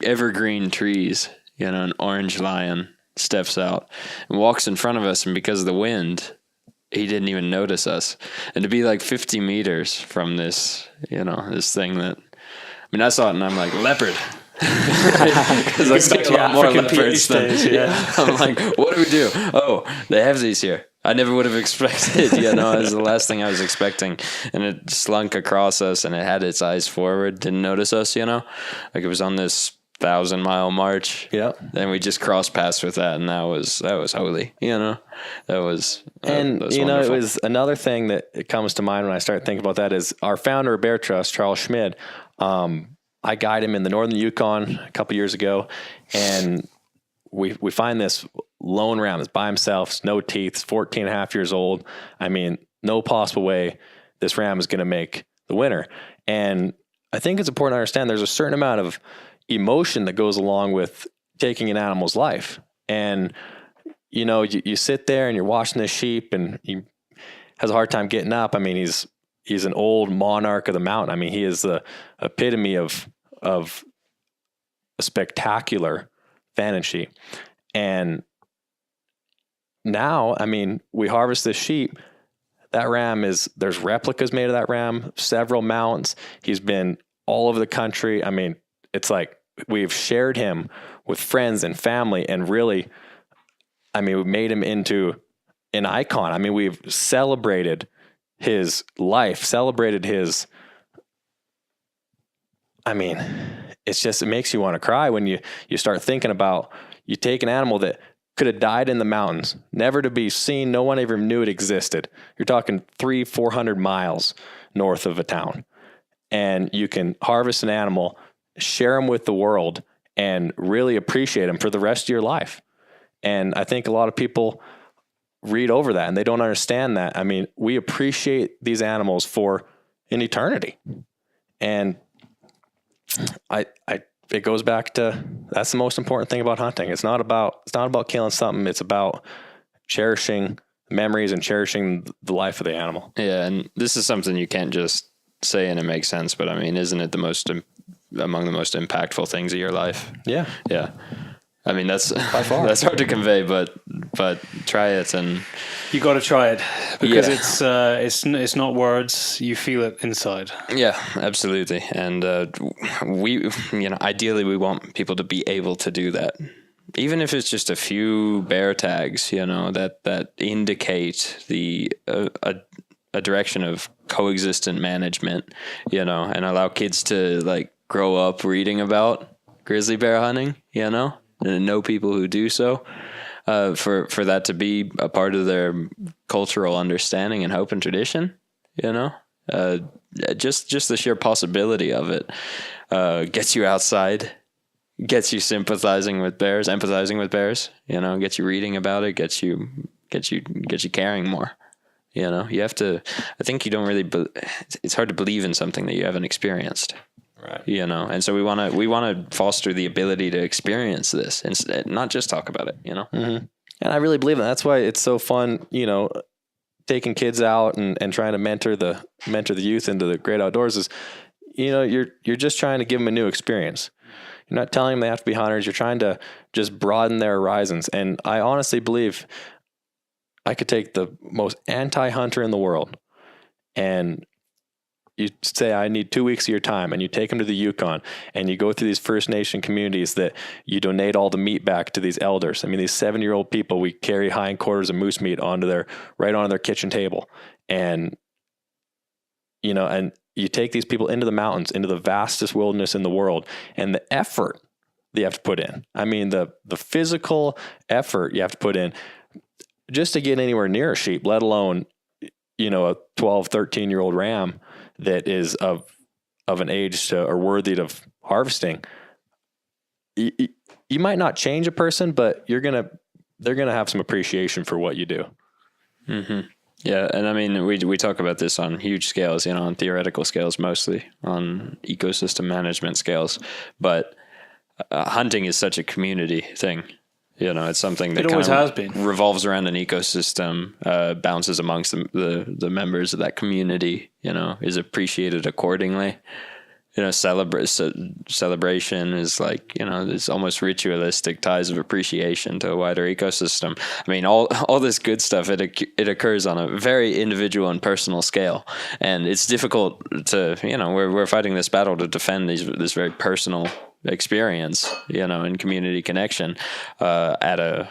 evergreen trees, an orange lion steps out and walks in front of us, and because of the wind, he didn't even notice us. And to be like 50 meters from this, this thing that, I saw it and I'm like, leopard. Because I see a lot more leopards than, I'm like, what do we do? Oh, they have these here. I never would have expected, it was the last thing I was expecting. And it slunk across us and it had its eyes forward, didn't notice us, like it was on this 1,000-mile march. Yeah. Then we just crossed paths with that, and that was holy. That was And, that was it wonderful. was another thing that it comes to mind when I start thinking about that is our founder of Bear Trust, Charles Schmid. I guided him in the northern Yukon a couple years ago, and we find this lone ram that's by himself, no teeth, 14 and a half years old. I mean, no possible way this ram is going to make the winter. And I think it's important to understand there's a certain amount of emotion that goes along with taking an animal's life. And, you sit there and you're watching this sheep and he has a hard time getting up. I mean, he's an old monarch of the mountain. I mean, he is the epitome of a spectacular fanning sheep. And now, I mean, we harvest this sheep. That ram there's replicas made of that ram, several mounts. He's been all over the country. I mean, it's like we've shared him with friends and family, and really, I mean, we've made him into an icon. I mean, we've celebrated his life, celebrated his, I mean, it makes you want to cry when you start thinking about, you take an animal that could have died in the mountains, never to be seen. No one ever knew it existed. You're talking 300-400 miles north of a town, and you can harvest an animal, share them with the world, and really appreciate them for the rest of your life. And I think a lot of people read over that and they don't understand that. I mean, we appreciate these animals for an eternity. And it goes back to, that's the most important thing about hunting. It's not about killing something. It's about cherishing memories and cherishing the life of the animal. Yeah, and this is something you can't just say and it makes sense, but I mean, isn't it among the most impactful things of your life? Yeah. Yeah. I mean, that's by far. That's hard to convey, but try it, and you got to try it because it's not words. You feel it inside. Yeah, absolutely. And we, ideally, we want people to be able to do that, even if it's just a few bear tags, that indicate a direction of coexistent management, and allow kids to grow up reading about grizzly bear hunting, and know people who do so, for that to be a part of their cultural understanding and hope and tradition, just the sheer possibility of it, gets you outside, gets you empathizing with bears, gets you reading about it, gets you caring more. You have to, I think you don't really, it's hard to believe in something that you haven't experienced. Right. And so we want to foster the ability to experience this and not just talk about it, Mm-hmm. And I really believe that. That's why it's so fun, taking kids out and trying to mentor the youth into the great outdoors is, you're just trying to give them a new experience. You're not telling them they have to be hunters. You're trying to just broaden their horizons. And I honestly believe I could take the most anti-hunter in the world and you say, I need 2 weeks of your time, and you take them to the Yukon and you go through these First Nation communities that you donate all the meat back to these elders. I mean, these 70-year-old people, we carry hindquarters of moose meat right onto their kitchen table. And, and you take these people into the mountains, into the vastest wilderness in the world, and the effort that you have to put in. I mean, the physical effort you have to put in just to get anywhere near a sheep, let alone, a 12, 13-year-old ram that is of an age or worthy of harvesting. You might not change a person, but they're gonna have some appreciation for what you do. Mm-hmm. Yeah, and I mean, we talk about this on huge scales, on theoretical scales, mostly on ecosystem management scales, but hunting is such a community thing. It's something that it always has been, revolves around an ecosystem, bounces amongst the members of that community, is appreciated accordingly. Celebration is there's almost ritualistic ties of appreciation to a wider ecosystem. I mean, all this good stuff, it occurs on a very individual and personal scale. And it's difficult to, we're fighting this battle to defend this very personal experience, and community connection, we're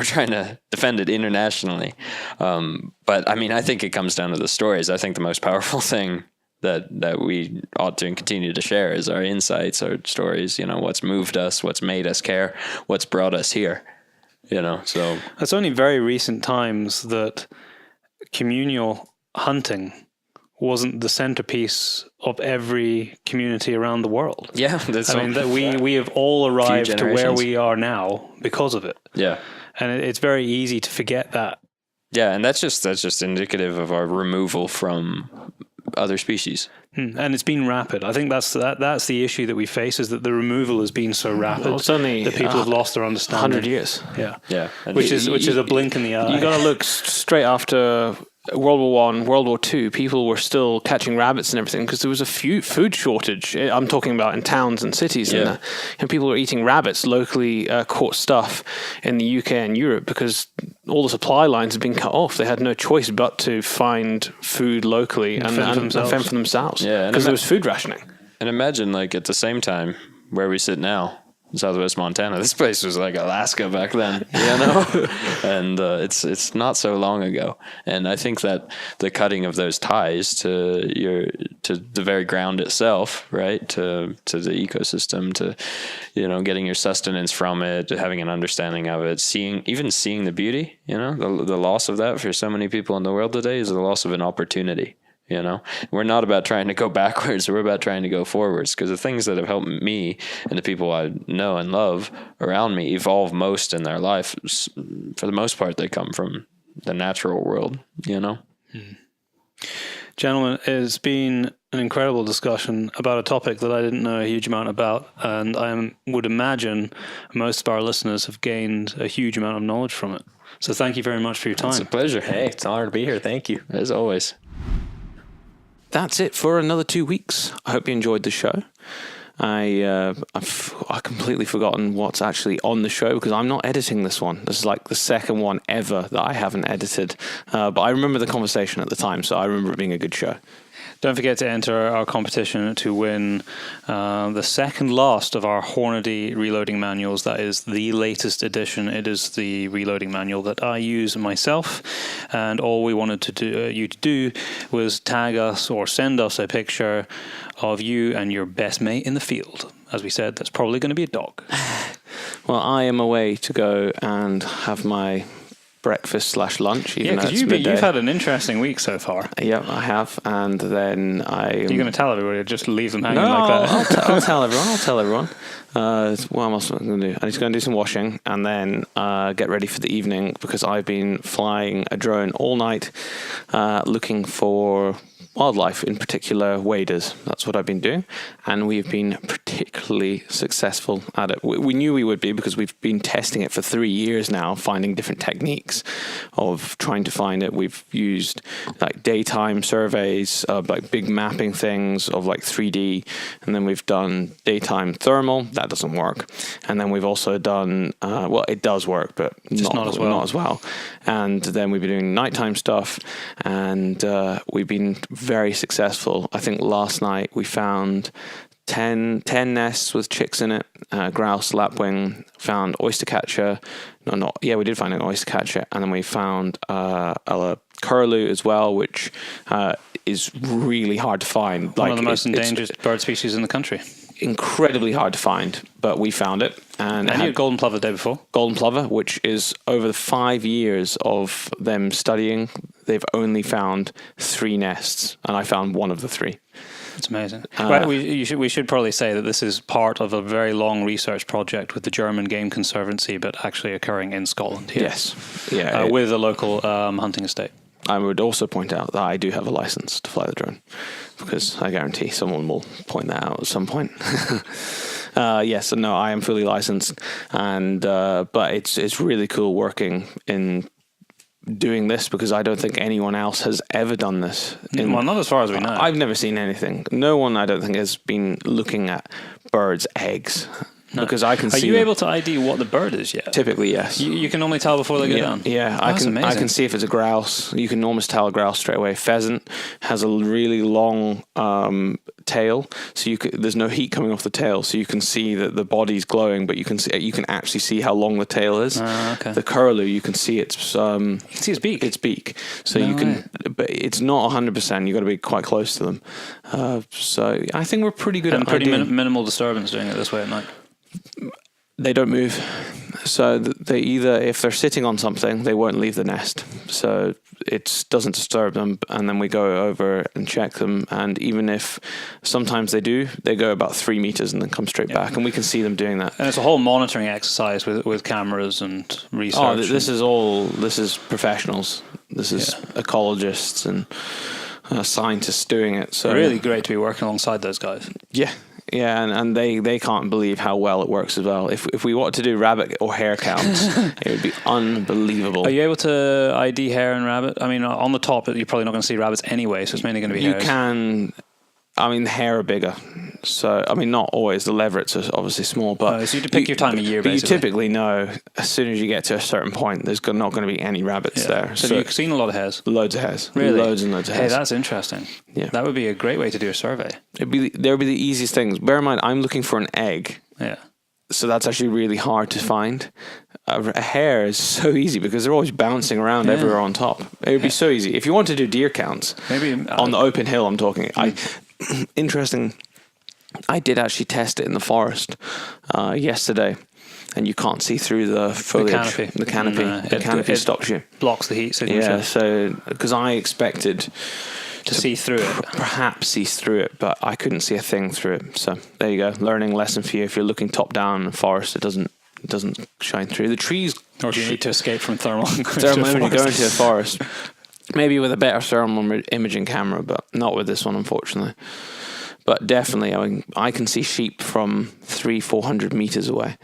trying to defend it internationally. But I mean, I think it comes down to the stories. I think the most powerful thing that we ought to continue to share is our insights, our stories, what's moved us, what's made us care, what's brought us here, so. It's only very recent times that communal hunting wasn't the centerpiece of every community around the world. Yeah. That's that we have all arrived to where we are now because of it. Yeah. And it's very easy to forget that. Yeah. And that's just indicative of our removal from other species. And it's been rapid. I think that's the issue that we face, is that the removal has been so rapid. Well, it's only that people have lost their understanding. 100 years. Yeah. Yeah. Which is a blink in the eye. You got to look straight after World War One, World War Two. People were still catching rabbits and everything because there was a food shortage. I'm talking about in towns and cities, and people were eating rabbits, locally caught stuff in the UK and Europe, because all the supply lines had been cut off. They had no choice but to find food locally and fend for themselves. Yeah, because there was food rationing. And imagine, like, at the same time where we sit now, Southwest Montana. This place was like Alaska back then, and it's not so long ago. And I think that the cutting of those ties to the very ground itself, right, to the ecosystem, to getting your sustenance from it, to having an understanding of it, seeing the beauty, the loss of that for so many people in the world today is the loss of an opportunity. We're not about trying to go backwards. We're about trying to go forwards, because the things that have helped me and the people I know and love around me evolve most in their life, for the most part, they come from the natural world, Gentlemen, it's been an incredible discussion about a topic that I didn't know a huge amount about, and I would imagine most of our listeners have gained a huge amount of knowledge from it. So thank you very much for your time. It's a pleasure. Hey, it's an honor to be here. Thank you. As always. That's it for another 2 weeks. I hope you enjoyed the show. I've completely forgotten what's actually on the show because I'm not editing this one. This is like the second one ever that I haven't edited. But I remember the conversation at the time, so I remember it being a good show. Don't forget to enter our competition to win the second last of our Hornady reloading manuals. That is the latest edition. It is the reloading manual that I use myself. And all we wanted you to do was tag us or send us a picture of you and your best mate in the field. As we said, that's probably going to be a dog. Well, I am away to go and have my breakfast/lunch. Yeah, because you've had an interesting week so far. Yeah, I have. And then You're going to tell everybody, or just leave them hanging like that? I'll tell everyone. What else am I going to do? I need to go and do some washing and then get ready for the evening, because I've been flying a drone all night looking for wildlife, in particular waders. That's what I've been doing, and we've been particularly successful at it. We knew we would be, because we've been testing it for 3 years now, finding different techniques of trying to find it. We've used like daytime surveys, like big mapping things of like 3D, and then we've done daytime thermal. That doesn't work. And then we've also done it does work, but not as well. And then we've been doing nighttime stuff, and we've been very successful. I think last night we found 10 nests with chicks in it, grouse, lapwing, found oystercatcher. We did find an oystercatcher, and then we found a curlew as well, which is really hard to find. One of the most endangered bird species in the country. Incredibly hard to find, but we found it. And you had golden plover the day before. Golden plover, which is over the 5 years of them studying, they've only found 3 nests, and I found one of the 3. It's amazing. We should probably say that this is part of a very long research project with the German Game Conservancy, but actually occurring in Scotland here. Yes. With a local hunting estate. I would also point out that I do have a license to fly the drone, because I guarantee someone will point that out at some point. Yes, no, I am fully licensed, and but it's really cool working in doing this, because I don't think anyone else has ever done this. Well, not as far as we know. I've never seen anything. No one, I don't think, has been looking at birds' eggs because I can Are see. you them. able to ID what the bird is yet? Typically, yes. You can normally tell before they go down. Yeah, That's I amazing. can see if it's a grouse. You can almost tell a grouse straight away. Pheasant has a really long tail, so there's no heat coming off the tail, so you can see that the body's glowing, but you can actually see how long the tail is. Okay. The curlew, you can see its You can see its beak. Its beak, so No you can, way. but it's not 100%. You got to be quite close to them. So I think we're pretty good and at pretty IDing. minimal disturbance doing it this way at night. They don't move. So they either, if they're sitting on something, they won't leave the nest. So it doesn't disturb them. And then we go over and check them. And even if sometimes they do, they go about 3 meters and then come straight back. And we can see them doing that. And it's a whole monitoring exercise with cameras and research. Oh, this is professionals. This is ecologists and scientists doing it. So really great to be working alongside those guys. Yeah. Yeah, and they can't believe how well it works as well. If we wanted to do rabbit or hare counts, it would be unbelievable. Are you able to ID hare and rabbit? I mean, on the top, you're probably not going to see rabbits anyway, so it's mainly going to be You hares. can. I mean, the hare are bigger. So, I mean, not always. The leverets are obviously small, but... so you have to pick your time of year, but basically. you typically know as soon as you get to a certain point, there's not going to be any rabbits there. So you've seen a lot of hares? Loads of hares. Really? Loads and loads of Hey, hares. that's interesting. Yeah. That would be a great way to do a survey. There would be the easiest things. Bear in mind, I'm looking for an egg. Yeah. So that's actually really hard to find. A hare is so easy because they're always bouncing around everywhere on top. It would be so easy. If you want to do deer counts, Maybe on the open hill, I'm talking. Interesting. I did actually test it in the forest yesterday, and you can't see through the foliage. The canopy. The canopy stops you. Blocks the heat signature. Yeah. So because I expected to see through it. perhaps see through it, but I couldn't see a thing through it. So there you go. Learning lesson for you. If you're looking top down in the forest, it doesn't shine through. The trees. Or do you need to escape from thermal Imaging, go into a forest. Maybe with a better thermal imaging camera, but not with this one, unfortunately. But definitely, I mean, I can see sheep from 300-400 meters away.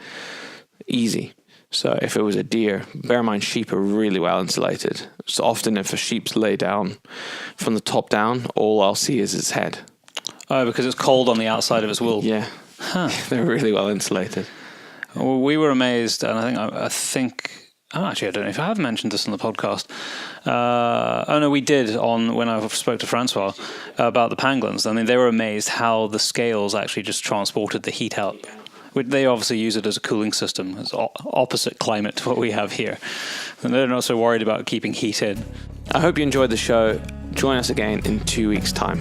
Easy. So if it was a deer, bear in mind, sheep are really well insulated. So often if a sheep's lay down from the top down, all I'll see is its head. Oh, because it's cold on the outside of its wool. Yeah. They're really well insulated. Well, we were amazed, and I think. Oh, actually, I don't know if I have mentioned this on the podcast. We did when I spoke to Francois about the pangolins. I mean, they were amazed how the scales actually just transported the heat out. They obviously use it as a cooling system. It's opposite climate to what we have here. And they're not so worried about keeping heat in. I hope you enjoyed the show. Join us again in 2 weeks' time.